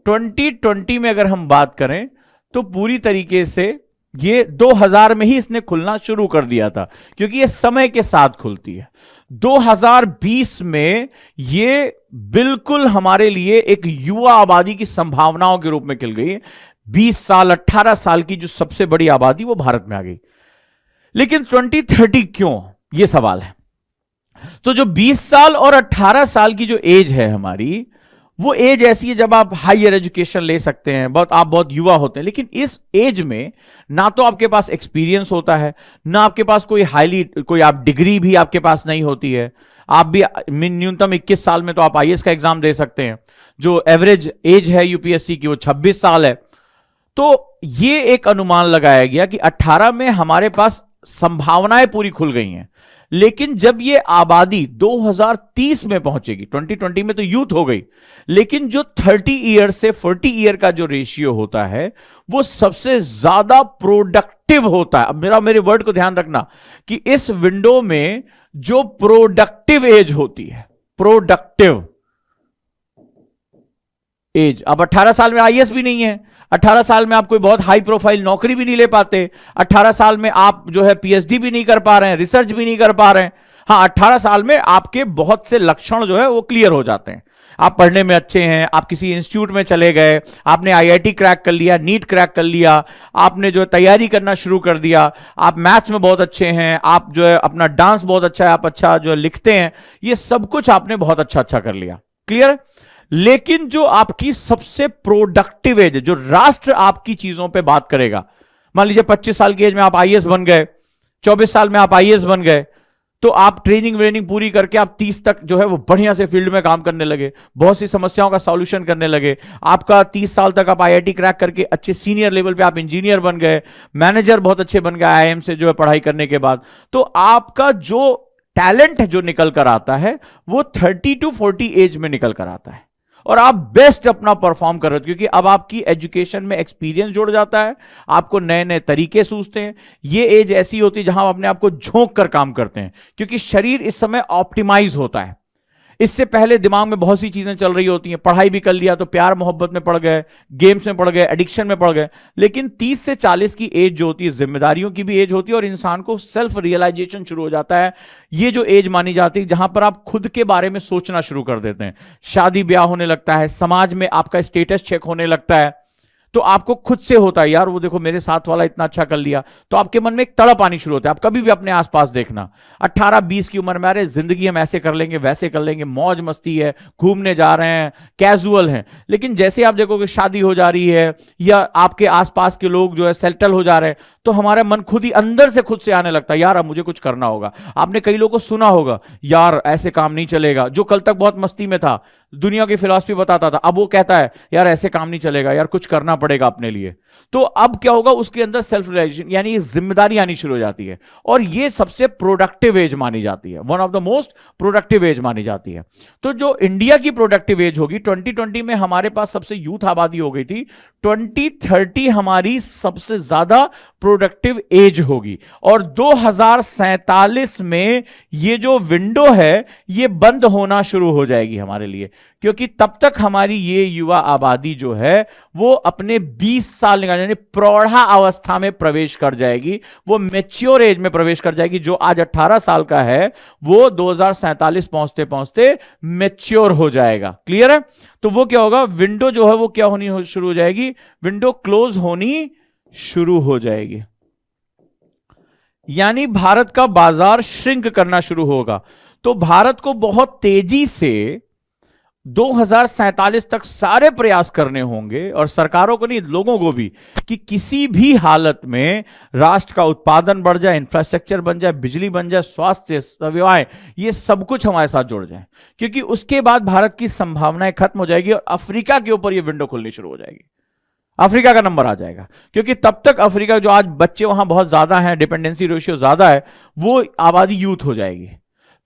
2020 में अगर हम बात करें तो पूरी तरीके से ये 2000 में ही इसने खुलना शुरू कर दिया था, क्योंकि ये समय के साथ खुलती है। 2020 में ये बिल्कुल हमारे लिए एक युवा आबादी की संभावनाओं के रूप में खिल गई है। 20 साल 18 साल की जो सबसे बड़ी आबादी वो भारत में आ गई। लेकिन 2030 क्यों, ये सवाल है। तो जो 20 साल और 18 साल की जो एज है हमारी, वो एज ऐसी है जब आप हायर एजुकेशन ले सकते हैं, आप बहुत युवा होते हैं। लेकिन इस एज में ना तो आपके पास एक्सपीरियंस होता है, ना आपके पास कोई आप डिग्री भी आपके पास नहीं होती है। आप भी न्यूनतम 21 साल में तो आप आईएएस का एग्जाम दे सकते हैं। जो एवरेज एज है यूपीएससी की वो 26 साल है। तो ये एक अनुमान लगाया गया कि 18 में हमारे पास संभावनाएं पूरी खुल गई हैं। लेकिन जब ये आबादी 2030 में पहुंचेगी, 2020 में तो यूथ हो गई, लेकिन जो 30 ईयर से 40 ईयर का जो रेशियो होता है वो सबसे ज्यादा प्रोडक्टिव होता है। अब मेरे वर्ड को ध्यान रखना कि इस विंडो में जो प्रोडक्टिव एज होती है, प्रोडक्टिव एज, अब 18 साल में आईएएस भी नहीं है, 18 साल में आप कोई बहुत हाई प्रोफाइल नौकरी भी नहीं ले पाते, 18 साल में आप जो है पीएचडी भी नहीं कर पा रहे हैं, रिसर्च भी नहीं कर पा रहे हैं। हाँ, 18 साल में आपके बहुत से लक्षण जो है वो क्लियर हो जाते हैं। आप पढ़ने में अच्छे हैं, आप किसी इंस्टीट्यूट में चले गए, आपने आईआईटी क्रैक कर लिया, नीट क्रैक कर लिया, आपने जो है तैयारी करना शुरू कर दिया, आप मैथ्स में बहुत अच्छे हैं, आप जो है अपना डांस बहुत अच्छा है, आप अच्छा जो है लिखते हैं, ये सब कुछ आपने बहुत अच्छा कर लिया। क्लियर? लेकिन जो आपकी सबसे प्रोडक्टिव एज है, जो राष्ट्र आपकी चीजों पे बात करेगा, मान लीजिए 25 साल की एज में आप आईएएस बन गए, 24 साल में आप आईएएस बन गए, तो आप ट्रेनिंग व्रेनिंग पूरी करके आप 30 तक जो है वो बढ़िया से फील्ड में काम करने लगे, बहुत सी समस्याओं का सॉल्यूशन करने लगे। आपका 30 साल तक आप आईआईटी क्रैक करके अच्छे सीनियर लेवल पे आप इंजीनियर बन गए, मैनेजर बहुत अच्छे बन गए आईआईएम से जो है पढ़ाई करने के बाद। तो आपका जो टैलेंट है जो निकल कर आता है वो 30 to 40 एज में निकल कर आता है, और आप बेस्ट अपना परफॉर्म कर रहे हो, क्योंकि अब आपकी एजुकेशन में एक्सपीरियंस जुड़ जाता है, आपको नए नए तरीके सूझते हैं। ये एज ऐसी होती है जहां आप अपने आप को झोंक कर काम करते हैं, क्योंकि शरीर इस समय ऑप्टिमाइज होता है। इससे पहले दिमाग में बहुत सी चीजें चल रही होती हैं, पढ़ाई भी कर लिया तो प्यार मोहब्बत में पड़ गए, गेम्स में पड़ गए, एडिक्शन में पड़ गए। लेकिन 30 से 40 की एज जो होती है जिम्मेदारियों की भी एज होती है, और इंसान को सेल्फ रियलाइजेशन शुरू हो जाता है। ये जो एज मानी जाती है जहां पर आप खुद के बारे में सोचना शुरू कर देते हैं, शादी ब्याह होने लगता है, समाज में आपका स्टेटस चेक होने लगता है, तो आपको खुद से होता है यार वो देखो मेरे साथ वाला इतना अच्छा कर लिया, तो आपके मन में एक तड़प आनी शुरू होता है। आप कभी भी अपने आसपास देखना, 18-20 की उम्र में अरे जिंदगी हम ऐसे कर लेंगे वैसे कर लेंगे, मौज मस्ती है, घूमने जा रहे हैं, कैजुअल हैं। लेकिन जैसे आप देखोगे शादी हो जा रही है या आपके आसपास के लोग जो है सेटल हो जा रहे हैं, तो हमारा मन खुद ही अंदर से खुद से आने लगता है यार अब मुझे कुछ करना होगा। आपने कई लोगों को सुना होगा यार ऐसे काम नहीं चलेगा, जो कल तक बहुत मस्ती में था, दुनिया की फिलॉसफी बताता था, अब वो कहता है यार ऐसे काम नहीं चलेगा, यार कुछ करना पड़ेगा अपने लिए। तो अब क्या होगा, उसके अंदर सेल्फ रियलाइजेशन यानी जिम्मेदारी आनी शुरू हो जाती है, और ये सबसे प्रोडक्टिव एज मानी जाती है, one of the most productive age मानी जाती है। तो जो इंडिया की प्रोडक्टिव एज होगी 2020 में हमारे पास सबसे यूथ आबादी हो गई थी, 2030 हमारी सबसे ज्यादा प्रोडक्टिव एज होगी, और 2047 में ये जो विंडो है ये बंद होना शुरू हो जाएगी हमारे लिए, क्योंकि तब तक हमारी ये युवा आबादी जो है वो अपने 20 साल निकाल यानी प्रौढ़ा अवस्था में प्रवेश कर जाएगी, वो मैच्योर एज में प्रवेश कर जाएगी। जो आज 18 साल का है वो 2047 पहुंचते पहुंचते मैच्योर हो जाएगा। क्लियर है? तो वो क्या होगा, विंडो जो है वो क्या होनी शुरू हो जाएगी, विंडो क्लोज होनी शुरू हो जाएगी, यानी भारत का बाजार श्रिंक करना शुरू होगा। तो भारत को बहुत तेजी से 2047 तक सारे प्रयास करने होंगे, और सरकारों को नहीं लोगों को भी, कि किसी भी हालत में राष्ट्र का उत्पादन बढ़ जाए, इंफ्रास्ट्रक्चर बन जाए, बिजली बन जाए, स्वास्थ्य सेवाएं, ये सब कुछ हमारे साथ जुड़ जाए, क्योंकि उसके बाद भारत की संभावनाएं खत्म हो जाएगी और अफ्रीका के ऊपर ये विंडो खुलनी शुरू हो जाएगी। अफ्रीका का नंबर आ जाएगा, क्योंकि तब तक अफ्रीका जो आज बच्चे वहां बहुत ज्यादा हैं, डिपेंडेंसी रेशियो ज्यादा है, वो आबादी यूथ हो जाएगी।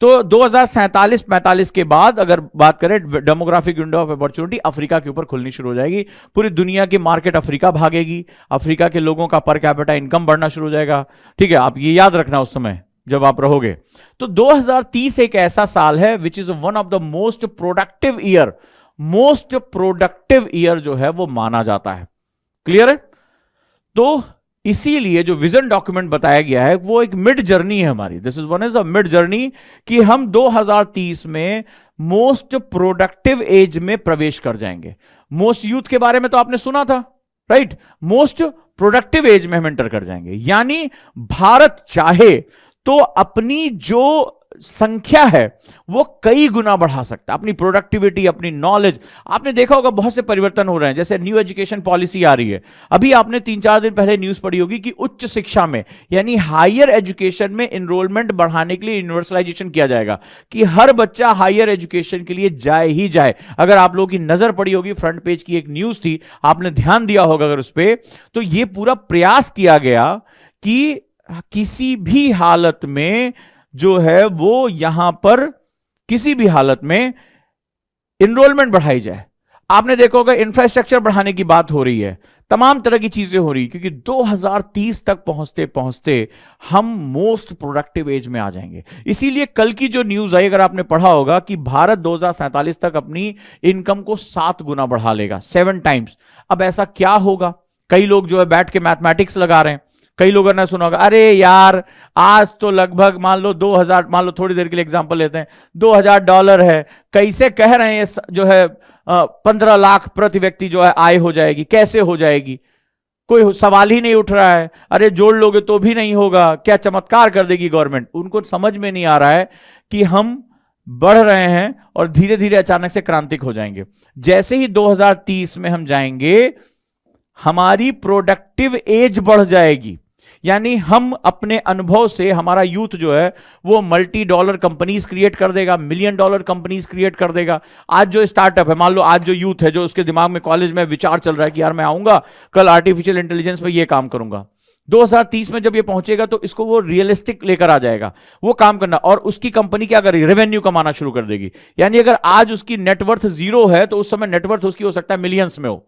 तो 2047-45 के बाद अगर बात करें demographic window of opportunity Africa के ऊपर खुलनी शुरू हो जाएगी। पूरी दुनिया की मार्केट अफ्रीका भागेगी, अफ्रीका के लोगों का पर कैपिटा इनकम बढ़ना शुरू हो जाएगा। ठीक है, आप ये याद रखना उस समय जब आप रहोगे। तो 2030 एक ऐसा साल है which is one of the most productive year, most productive year जो है वो माना जाता है। क्लियर है? तो इसीलिए जो विजन डॉक्यूमेंट बताया गया है वो एक मिड जर्नी है हमारी, this is one is a mid journey, कि हम 2030 में मोस्ट प्रोडक्टिव एज में प्रवेश कर जाएंगे। मोस्ट यूथ के बारे में तो आपने सुना था, राइट? मोस्ट प्रोडक्टिव एज में हम एंटर कर जाएंगे, यानी भारत चाहे तो अपनी जो संख्या है वो कई गुना बढ़ा सकता है, अपनी प्रोडक्टिविटी, अपनी नॉलेज। आपने देखा होगा बहुत से परिवर्तन हो रहे हैं, जैसे न्यू एजुकेशन पॉलिसी आ रही है। अभी आपने 3-4 दिन पहले न्यूज पढ़ी होगी कि उच्च शिक्षा में यानी हायर एजुकेशन में एनरोलमेंट बढ़ाने के लिए यूनिवर्सलाइजेशन किया जाएगा, कि हर बच्चा हायर एजुकेशन के लिए जाए ही जाए। अगर आप लोगों की नजर पड़ी होगी, फ्रंट पेज की एक न्यूज थी, आपने ध्यान दिया होगा अगर उस पर, तो यह पूरा प्रयास किया गया कि किसी भी हालत में जो है वो यहां पर किसी भी हालत में एनरोलमेंट बढ़ाई जाए। आपने देखा होगा इंफ्रास्ट्रक्चर बढ़ाने की बात हो रही है, तमाम तरह की चीजें हो रही, क्योंकि 2030 तक पहुंचते पहुंचते हम मोस्ट प्रोडक्टिव एज में आ जाएंगे। इसीलिए कल की जो न्यूज आई, अगर आपने पढ़ा होगा, कि भारत 2047 तक अपनी इनकम को 7 गुना बढ़ा लेगा, 7 टाइम्स। अब ऐसा क्या होगा? कई लोग जो है बैठ के मैथमेटिक्स लगा रहे हैं। कई लोगों ने सुना होगा अरे यार आज तो लगभग मान लो 2000, मान लो थोड़ी देर के लिए एग्जांपल लेते हैं, $2000 है, कैसे कह रहे हैं जो है 15 लाख प्रति व्यक्ति जो है आय हो जाएगी, कैसे हो जाएगी? कोई सवाल ही नहीं उठ रहा है। अरे जोड़ लोगे तो भी नहीं होगा, क्या चमत्कार कर देगी गवर्नमेंट? उनको समझ में नहीं आ रहा है कि हम बढ़ रहे हैं और धीरे धीरे अचानक से क्रांतिक हो जाएंगे। जैसे ही 2030 में हम जाएंगे, हमारी प्रोडक्टिव एज बढ़ जाएगी, यानी हम अपने अनुभव से हमारा यूथ जो है वो मल्टी डॉलर कंपनीज क्रिएट कर देगा, मिलियन डॉलर कंपनीज क्रिएट कर देगा। आज जो स्टार्टअप है, मान लो आज जो यूथ है, जो उसके दिमाग में कॉलेज में विचार चल रहा है कि यार मैं आऊंगा कल आर्टिफिशियल इंटेलिजेंस पे ये काम करूंगा, 2030 में जब ये पहुंचेगा तो इसको वो रियलिस्टिक लेकर आ जाएगा, वो काम करना, और उसकी कंपनी क्या करेगी, रेवेन्यू कमाना शुरू कर देगी। यानी अगर आज उसकी नेटवर्थ 0 है तो उस समय नेटवर्थ उसकी हो सकता है मिलियंस में हो।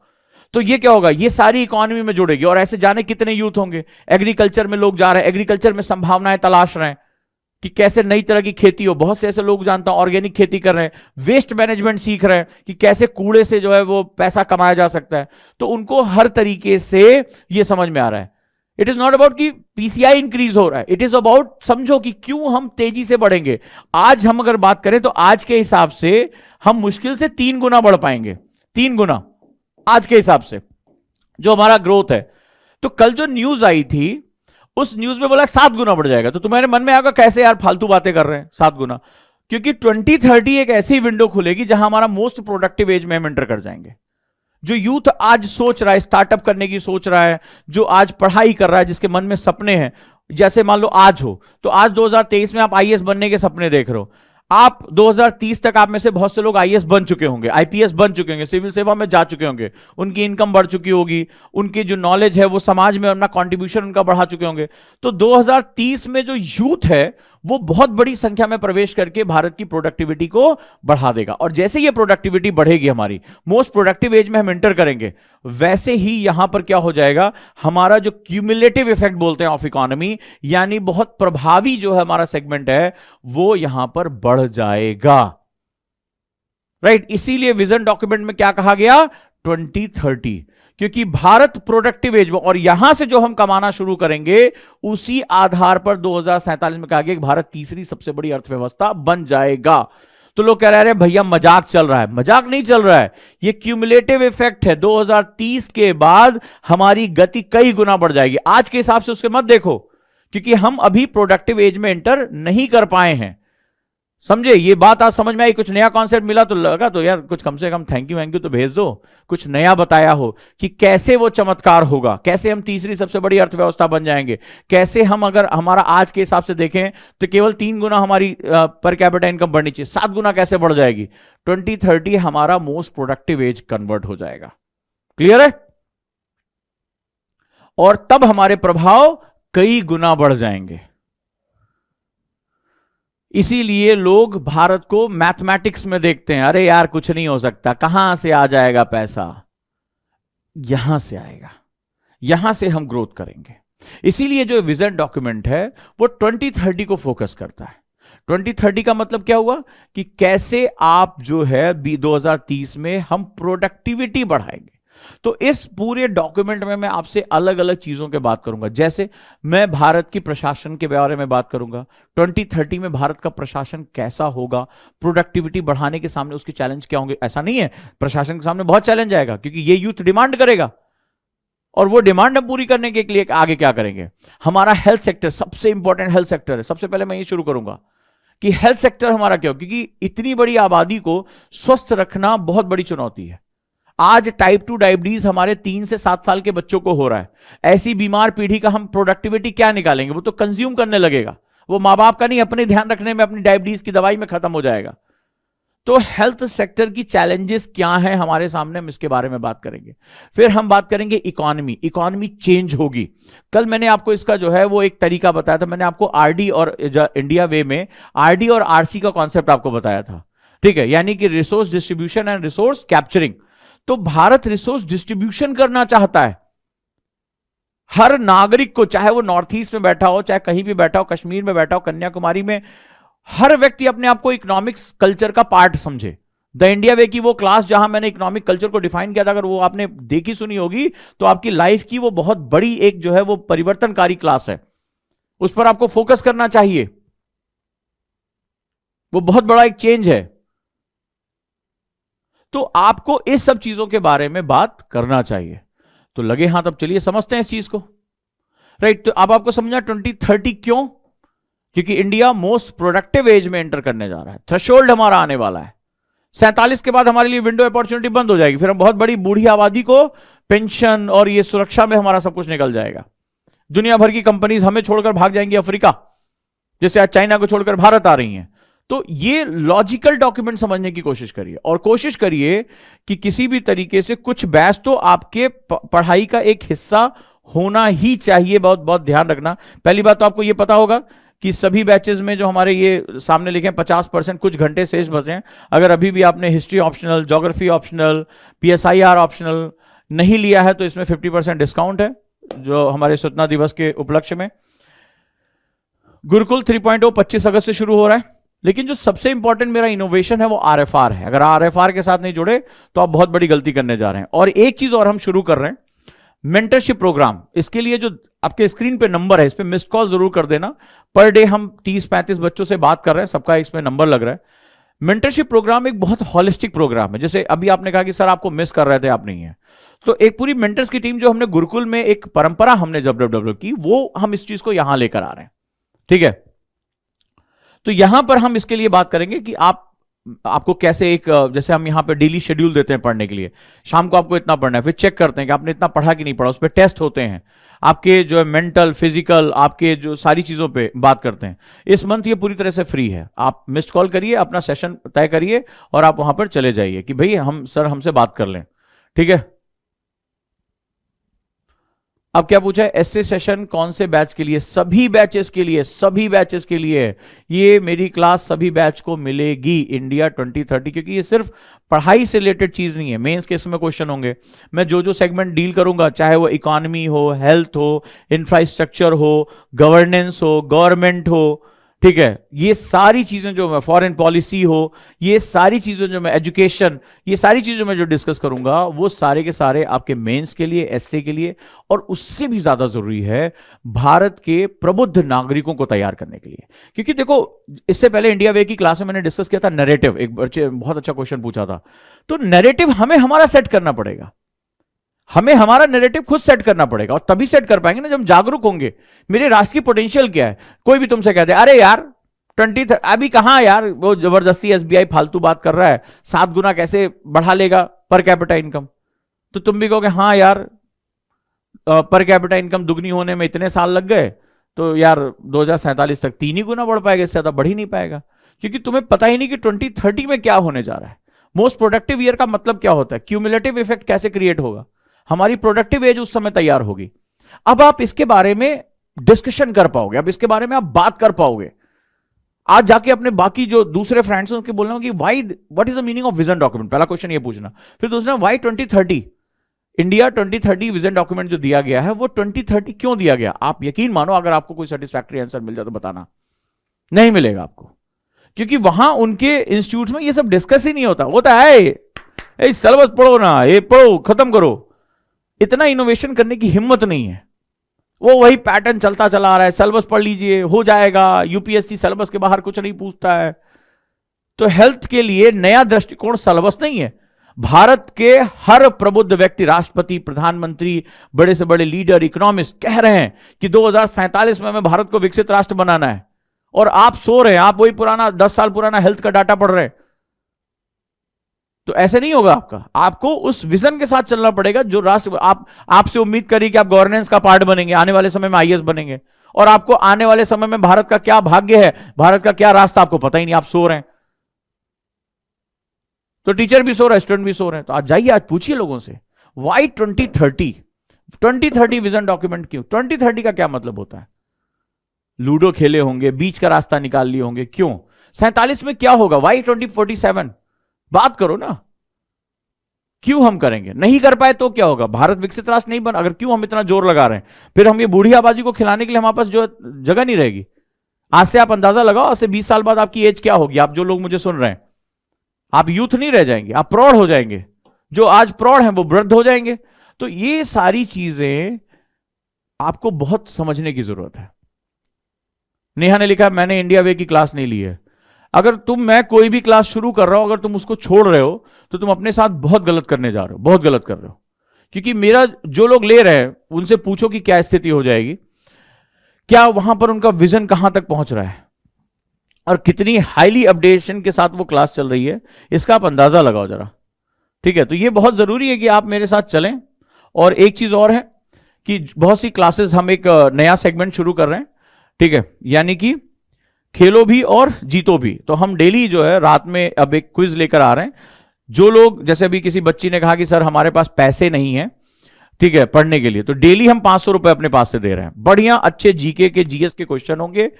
तो ये क्या होगा, ये सारी इकोनॉमी में जुड़ेगी। और ऐसे जाने कितने यूथ होंगे, एग्रीकल्चर में लोग जा रहे हैं, एग्रीकल्चर में संभावनाएं तलाश रहे हैं कि कैसे नई तरह की खेती हो। बहुत से ऐसे लोग जानता हूं ऑर्गेनिक खेती कर रहे हैं, वेस्ट मैनेजमेंट सीख रहे हैं कि कैसे कूड़े से जो है वो पैसा कमाया जा सकता है। तो उनको हर तरीके से ये समझ में आ रहा है। इट इज नॉट अबाउट कि पीसीआई इंक्रीज हो रहा है, इट इज अबाउट समझो कि क्यों हम तेजी से बढ़ेंगे। आज हम अगर बात करें तो आज के हिसाब से हम मुश्किल से 3 गुना बढ़ पाएंगे, 3 गुना आज के हिसाब से जो हमारा ग्रोथ है। तो कल जो न्यूज आई थी उस न्यूज में बोला 7 गुना बढ़ जाएगा। तो तुम्हारे मन में आएगा कैसे यार फालतू बातें कर रहे हैं 7 गुना, क्योंकि 2030 एक ऐसी विंडो खुलेगी जहां हमारा मोस्ट प्रोडक्टिव एज में हम एंटर कर जाएंगे। जो यूथ आज सोच रहा है, स्टार्टअप करने की सोच रहा है, जो आज पढ़ाई कर रहा है, जिसके मन में सपने हैं, जैसे मान लो आज हो तो आज 2023 में आप आईएएस बनने के सपने देख रहे हो, आप 2030 तक आप में से बहुत से लोग आईएएस बन चुके होंगे, आईपीएस बन चुके होंगे, सिविल सेवा में जा चुके होंगे, उनकी इनकम बढ़ चुकी होगी, उनकी जो नॉलेज है वो समाज में अपना कंट्रीब्यूशन उनका बढ़ा चुके होंगे। तो 2030 में जो यूथ है वो बहुत बड़ी संख्या में प्रवेश करके भारत की प्रोडक्टिविटी को बढ़ा देगा। और जैसे ये प्रोडक्टिविटी बढ़ेगी, हमारी मोस्ट प्रोडक्टिव एज में हम एंटर करेंगे, वैसे ही यहां पर क्या हो जाएगा, हमारा जो क्यूमुलेटिव इफेक्ट बोलते हैं ऑफ इकोनॉमी, यानी बहुत प्रभावी जो है हमारा सेगमेंट है, वो यहां पर बढ़ जाएगा। राइट, इसीलिए विजन डॉक्यूमेंट में क्या कहा गया, 2030, क्योंकि भारत प्रोडक्टिव एज में, और यहां से जो हम कमाना शुरू करेंगे उसी आधार पर 2047 में कहा गया कि भारत तीसरी सबसे बड़ी अर्थव्यवस्था बन जाएगा। तो लोग कह रहे हैं भैया मजाक चल रहा है, मजाक नहीं चल रहा है, ये क्यूमुलेटिव इफेक्ट है। 2030 के बाद हमारी गति कई गुना बढ़ जाएगी। आज के हिसाब से उसके मत देखो, क्योंकि हम अभी प्रोडक्टिव एज में एंटर नहीं कर पाए हैं। समझे, ये बात आज समझ में आई, कुछ नया कॉन्सेप्ट मिला तो लगा तो यार कुछ कम से कम थैंक यू तो भेज दो, कुछ नया बताया हो कि कैसे वो चमत्कार होगा, कैसे हम तीसरी सबसे बड़ी अर्थव्यवस्था बन जाएंगे, कैसे हम अगर हमारा आज के हिसाब से देखें तो केवल 3 गुना हमारी पर कैपिटा इनकम बढ़नी चाहिए, 7 गुना कैसे बढ़ जाएगी। 2030 हमारा मोस्ट प्रोडक्टिव एज कन्वर्ट हो जाएगा। क्लियर है, और तब हमारे प्रभाव कई गुना बढ़ जाएंगे। इसीलिए लोग भारत को मैथमेटिक्स में देखते हैं, अरे यार कुछ नहीं हो सकता, कहां से आ जाएगा पैसा, यहां से आएगा, यहां से हम ग्रोथ करेंगे। इसीलिए जो विजन डॉक्यूमेंट है वो 2030 को फोकस करता है। 2030 का मतलब क्या हुआ कि कैसे आप जो है 2030 में हम प्रोडक्टिविटी बढ़ाएंगे। तो इस पूरे डॉक्यूमेंट में मैं आपसे अलग अलग चीजों के बात करूंगा। जैसे मैं भारत की प्रशासन के बारे में बात करूंगा, 2030 में भारत का प्रशासन कैसा होगा, प्रोडक्टिविटी बढ़ाने के सामने उसके चैलेंज क्या होंगे। ऐसा नहीं है, प्रशासन के सामने बहुत चैलेंज आएगा, क्योंकि ये यूथ डिमांड करेगा, और वो डिमांड हम पूरी करने के लिए आगे क्या करेंगे। हमारा हेल्थ सेक्टर सबसे इंपॉर्टेंट हेल्थ सेक्टर है। सबसे पहले मैं ये शुरू करूंगा कि हेल्थ सेक्टर हमारा क्या हो, क्योंकि इतनी बड़ी आबादी को स्वस्थ रखना बहुत बड़ी चुनौती है। आज टाइप 2 डायबिटीज हमारे 3 से 7 साल के बच्चों को हो रहा है। ऐसी बीमार पीढ़ी का हम प्रोडक्टिविटी क्या निकालेंगे, वो तो कंज्यूम करने लगेगा, वो मां बाप का नहीं अपने ध्यान रखने में, अपनी डायबिटीज की दवाई में खत्म हो जाएगा। तो हेल्थ सेक्टर की चैलेंजेस क्या हैं हमारे सामने, हम इसके बारे में बात करेंगे। फिर हम बात करेंगे इकोनॉमी, इकोनॉमी चेंज होगी। कल मैंने आपको इसका जो है वो एक तरीका बताया था, मैंने आपको आरडी और इंडिया वे में आरडी और आरसी का कॉन्सेप्ट आपको बताया था, ठीक है, यानी कि resource distribution and resource capturing. तो भारत रिसोर्स डिस्ट्रीब्यूशन करना चाहता है। हर नागरिक को, चाहे वो नॉर्थ ईस्ट में बैठा हो, चाहे कहीं भी बैठा हो, कश्मीर में बैठा हो, कन्याकुमारी में, हर व्यक्ति अपने आप को इकोनॉमिक्स कल्चर का पार्ट समझे। द इंडिया वे की वो क्लास जहां मैंने इकोनॉमिक कल्चर को डिफाइन किया था, अगर वो आपने देखी सुनी होगी तो आपकी लाइफ की वो बहुत बड़ी एक जो है वो परिवर्तनकारी क्लास है, उस पर आपको फोकस करना चाहिए। वो बहुत बड़ा एक चेंज है। तो आपको इस सब चीजों के बारे में बात करना चाहिए। तो लगे हाथ, अब चलिए समझते हैं इस चीज को। राइट, तो अब आपको समझा 2030 क्यों, क्योंकि इंडिया मोस्ट प्रोडक्टिव एज में एंटर करने जा रहा है। थ्रेशोल्ड हमारा आने वाला है 47 के बाद, हमारे लिए विंडो अपॉर्चुनिटी बंद हो जाएगी। फिर हम बहुत बड़ी बूढ़ी आबादी को पेंशन और ये सुरक्षा में हमारा सब कुछ निकल जाएगा। दुनिया भर की कंपनीज हमें छोड़कर भाग जाएंगी अफ्रीका, जैसे आज चाइना को छोड़कर भारत आ रही हैं। तो ये लॉजिकल डॉक्यूमेंट समझने की कोशिश करिए, और कोशिश करिए कि किसी भी तरीके से कुछ बैच तो आपके पढ़ाई का एक हिस्सा होना ही चाहिए। बहुत बहुत ध्यान रखना। पहली बात तो आपको ये पता होगा कि सभी बैचेस में जो हमारे ये सामने लिखे हैं 50% कुछ घंटे शेष बचे हैं। अगर अभी भी आपने history optional, geography optional, PSIR optional नहीं लिया है तो इसमें 50% डिस्काउंट है जो हमारे स्वतंत्रता दिवस के उपलक्ष्य में। गुरुकुल 3.0 25 अगस्त से शुरू हो रहा है, लेकिन जो सबसे इंपॉर्टेंट मेरा इनोवेशन है वो RFR है। अगर RFR के साथ नहीं जुड़े तो आप बहुत बड़ी गलती करने जा रहे हैं। और एक चीज और हम शुरू कर रहे हैं, मेंटरशिप प्रोग्राम। इसके लिए जो आपके स्क्रीन पे नंबर है, इस पे मिस्ड कॉल जरूर कर देना। पर डे हम 30-35 बच्चों से बात कर रहे हैं, सबका इसमें नंबर लग रहा है। मेंटरशिप प्रोग्राम एक बहुत हॉलिस्टिक प्रोग्राम है। जैसे अभी आपने कहा कि सर आपको मिस कर रहे थे, आप नहीं है, तो एक पूरी मेंटर्स की टीम जो हमने गुरुकुल में एक परंपरा हमने जब डेवलप की, वो हम इस चीज को यहां लेकर आ रहे हैं। ठीक है, तो यहां पर हम इसके लिए बात करेंगे कि आपको कैसे एक, जैसे हम यहां पे डेली शेड्यूल देते हैं पढ़ने के लिए, शाम को आपको इतना पढ़ना है, फिर चेक करते हैं कि आपने इतना पढ़ा कि नहीं पढ़ा, उस पर टेस्ट होते हैं आपके जो है मेंटल, फिजिकल, आपके जो सारी चीजों पे बात करते हैं। इस मंथ ये पूरी तरह से फ्री है। आप मिस्ड कॉल करिए, अपना सेशन तय करिए और आप वहां पर चले जाइए कि भाई हम सर हमसे बात कर लें। ठीक है, अब क्या पूछा है, एसए सेशन कौन से बैच के लिए? सभी बैचेस के लिए, सभी बैचेस के लिए ये मेरी क्लास सभी बैच को मिलेगी इंडिया 2030, क्योंकि ये सिर्फ पढ़ाई से रिलेटेड चीज नहीं है। मेंस के इसमें क्वेश्चन होंगे, मैं जो जो सेगमेंट डील करूंगा, चाहे वो इकोनॉमी हो, हेल्थ हो, इंफ्रास्ट्रक्चर हो, गवर्नेंस हो, गवर्नमेंट हो, ठीक है, ये सारी चीजें जो मैं, फॉरेन पॉलिसी हो, ये सारी चीजें जो मैं, एजुकेशन, ये सारी चीजें मैं जो डिस्कस करूंगा वो सारे के सारे आपके मेंस के लिए, एसए के लिए, और उससे भी ज्यादा जरूरी है भारत के प्रबुद्ध नागरिकों को तैयार करने के लिए। क्योंकि देखो, इससे पहले इंडिया वे की क्लास में मैंने डिस्कस किया था नैरेटिव, एक बच्चे बहुत अच्छा क्वेश्चन पूछा था। तो नैरेटिव हमें हमारा सेट करना पड़ेगा, हमें हमारा नैरेटिव खुद सेट करना पड़ेगा, और तभी सेट कर पाएंगे ना जब हम जागरूक होंगे। मेरे राष्ट्र की पोटेंशियल क्या है? कोई भी तुमसे कहते अरे यार 20 अभी कहां यार, वो जबरदस्ती SBI फालतू बात कर रहा है, 7 गुना कैसे बढ़ा लेगा पर कैपिटा इनकम, तो तुम भी कहोगे हाँ यार पर कैपिटा इनकम दुगनी होने में इतने साल लग गए, तो यार 2047 तक 3 ही गुना बढ़ पाएगा, इससे ज्यादा बढ़ ही नहीं पाएगा। क्योंकि तुम्हें पता ही नहीं कि 2030 में क्या होने जा रहा है। मोस्ट प्रोडक्टिव ईयर का मतलब क्या होता है, क्यूमुलेटिव इफेक्ट कैसे क्रिएट होगा, हमारी प्रोडक्टिव एज उस समय तैयार होगी। अब आप इसके बारे में डिस्कशन कर पाओगे, अब इसके बारे में आप बात कर पाओगे। आज जाके अपने बाकी जो दूसरे फ्रेंड्स हैं उनके बोलना कि why, what is the meaning of vision document, पहला क्वेश्चन ये पूछना। फिर दूसरा, व्हाई 2030, इंडिया 2030 विजन डॉक्यूमेंट जो दिया गया है वो 2030 क्यों दिया गया? आप यकीन मानो, अगर आपको कोई सेटिस्फैक्टरी आंसर मिल जाए तो बताना, नहीं मिलेगा आपको, क्योंकि वहां उनके इंस्टीट्यूट में ये सब डिस्कस ही नहीं होता है सिलेबस पढ़ो ना, ये पढ़ो खत्म करो। इतना इनोवेशन करने की हिम्मत नहीं है, वो वही पैटर्न चलता चला आ रहा है, सिलेबस पढ़ लीजिए हो जाएगा, यूपीएससी सिलेबस के बाहर कुछ नहीं पूछता है। तो हेल्थ के लिए नया दृष्टिकोण सिलेबस नहीं है। भारत के हर प्रबुद्ध व्यक्ति, राष्ट्रपति, प्रधानमंत्री, बड़े से बड़े लीडर, इकोनॉमिस्ट कह रहे हैं कि 2047 में हमें भारत को विकसित राष्ट्र बनाना है, और आप सो रहे हैं, आप वही पुराना 10 साल पुराना हेल्थ का डाटा पढ़ रहे हैं। तो ऐसे नहीं होगा आपको उस विजन के साथ चलना पड़ेगा जो राष्ट्र आपसे उम्मीद करी कि आप गवर्नेंस का पार्ट बनेंगे, आने वाले समय में IAS बनेंगे, और आपको आने वाले समय में भारत का क्या भाग्य है, भारत का क्या रास्ता, आपको पता ही नहीं, आप सो रहे हैं। तो टीचर भी सो रहे हैं, स्टूडेंट भी सो रहे हैं। तो आज जाइए, आज पूछिए लोगों से, वाई 2030 विजन डॉक्यूमेंट क्यों? 2030 का क्या मतलब होता है? लूडो खेले होंगे, बीच का रास्ता निकाल लिए होंगे, क्यों? 47 में क्या होगा? वाई 2047 बात करो ना, क्यों हम करेंगे? नहीं कर पाए तो क्या होगा? भारत विकसित राष्ट्र नहीं बन, अगर क्यों हम इतना जोर लगा रहे हैं? फिर हम ये बूढ़ी आबादी को खिलाने के लिए हमारे पास जो जगह नहीं रहेगी। आज से आप अंदाजा लगाओ, आज से 20 साल बाद आपकी एज क्या होगी? आप जो लोग मुझे सुन रहे हैं, आप यूथ नहीं रह जाएंगे, आप प्रौढ़ हो जाएंगे। जो आज प्रौढ़ हैं वो वृद्ध हो जाएंगे। तो ये सारी चीजें आपको बहुत समझने की जरूरत है। नेहा ने लिखा, मैंने इंडिया वे की क्लास नहीं ली है। अगर मैं कोई भी क्लास शुरू कर रहा हूं, अगर तुम उसको छोड़ रहे हो तो तुम अपने साथ बहुत गलत करने जा रहे हो, बहुत गलत कर रहे हो। क्योंकि मेरा जो लोग ले रहे हैं उनसे पूछो कि क्या स्थिति हो जाएगी, क्या वहां पर उनका विजन कहां तक पहुंच रहा है, और कितनी हाईली अपडेशन के साथ वो क्लास चल रही है, इसका आप अंदाजा लगाओ जरा। ठीक है, तो ये बहुत जरूरी है कि आप मेरे साथ चलें। और एक चीज और है कि बहुत सी क्लासेस हम एक नया सेगमेंट शुरू कर रहे हैं, ठीक है, यानी कि खेलो भी और जीतो भी। तो हम डेली जो है रात में अब एक क्विज लेकर आ रहे हैं। जो लोग, जैसे अभी किसी बच्ची ने कहा कि सर हमारे पास पैसे नहीं है, ठीक है, पढ़ने के लिए, तो डेली हम 500 रुपए अपने पास से दे रहे हैं। बढ़िया अच्छे जीके के जीएस के क्वेश्चन होंगे।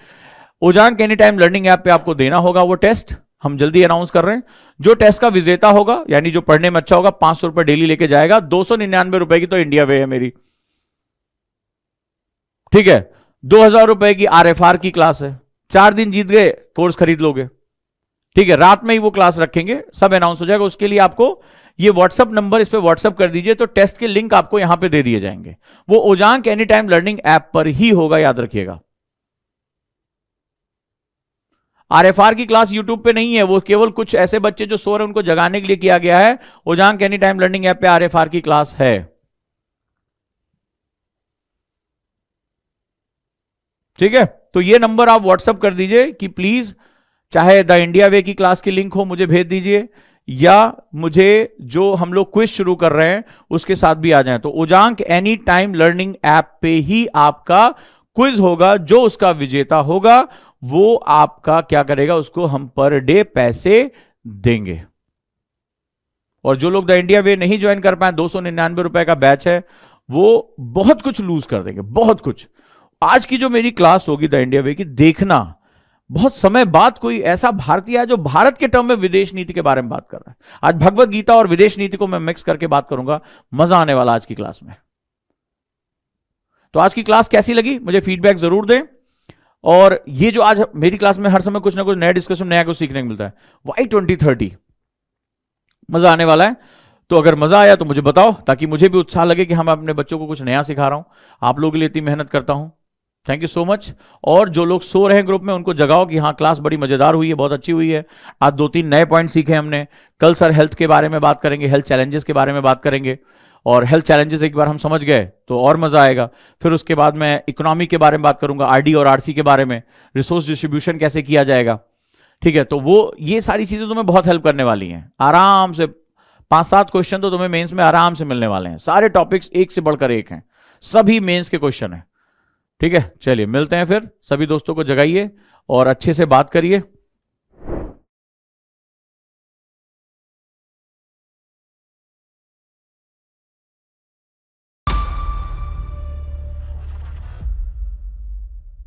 Ojaank any time learning app पे आपको देना होगा वो टेस्ट, हम जल्दी अनाउंस कर रहे हैं। जो टेस्ट का विजेता होगा, यानी जो पढ़ने में अच्छा होगा, 500 रुपए डेली लेके जाएगा। 299 रुपए की तो इंडिया वे है मेरी, ठीक है। 2000 रुपए की आरएफआर की क्लास है, 4 दिन जीत गए, कोर्स खरीद लोगे, ठीक है। रात में ही वो क्लास रखेंगे, सब अनाउंस हो जाएगा। उसके लिए आपको ये व्हाट्सअप नंबर, इस पे व्हाट्सअप कर दीजिए, तो टेस्ट के लिंक आपको यहां पे दे दिए जाएंगे। वो Ojaank any time learning app पर ही होगा, याद रखिएगा। आरएफआर की क्लास यूट्यूब पे नहीं है, वो केवल कुछ ऐसे बच्चे जो सो रहे हैं उनको जगाने के लिए किया गया है। Ojaank any time learning app पे आरएफआर की क्लास है, ठीक है। तो ये नंबर आप व्हाट्सअप कर दीजिए कि प्लीज, चाहे द इंडिया वे की क्लास की लिंक हो मुझे भेज दीजिए, या मुझे जो हम लोग क्विज शुरू कर रहे हैं उसके साथ भी आ जाएं। तो Ojaank any time learning app पे ही आपका क्विज होगा। जो उसका विजेता होगा वो आपका क्या करेगा, उसको हम पर डे पैसे देंगे। और जो लोग द इंडिया वे नहीं ज्वाइन कर पाए, 299 रुपए का बैच है, वो बहुत कुछ लूज कर देंगे, बहुत कुछ। आज की जो मेरी क्लास होगी द इंडिया वे की, देखना, बहुत समय बाद कोई ऐसा भारतीय है जो भारत के टर्म में विदेश नीति के बारे में बात कर रहा है। आज भगवत गीता और विदेश नीति को मैं मिक्स करके बात करूंगा, मजा आने वाला आज की क्लास में। तो आज की क्लास कैसी लगी मुझे फीडबैक जरूर दें। और ये जो आज मेरी क्लास में हर समय कुछ ना कुछ नया डिस्कशन, नया कुछ सीखने को मिलता है। वाई 2030 मजा आने वाला है। तो अगर मजा आया तो मुझे बताओ, ताकि मुझे भी उत्साह लगे कि हम अपने बच्चों को कुछ नया सिखा रहा हूं। आप लोगों के लिए इतनी मेहनत करता हूं, थैंक यू सो मच। और जो लोग सो रहे हैं ग्रुप में, उनको जगाओ कि हाँ क्लास बड़ी मजेदार हुई है, बहुत अच्छी हुई है। आज 2-3 नए पॉइंट सीखे हमने। कल सर हेल्थ के बारे में बात करेंगे, हेल्थ चैलेंजेस के बारे में बात करेंगे। और हेल्थ चैलेंजेस एक बार हम समझ गए तो और मजा आएगा। फिर उसके बाद मैं इकोनॉमी के बारे में बात करूंगा, आरडी और आरसी के बारे में, रिसोर्स डिस्ट्रीब्यूशन कैसे किया जाएगा, ठीक है। तो वो ये सारी चीजें तुम्हें बहुत हेल्प करने वाली हैं। आराम से 5-7 क्वेश्चन तो तुम्हें मेंस में आराम से मिलने वाले हैं। सारे टॉपिक्स एक से बढ़कर एक हैं, सभी मेंस के क्वेश्चन हैं, ठीक है। चलिए मिलते हैं फिर। सभी दोस्तों को जगाइए और अच्छे से बात करिए।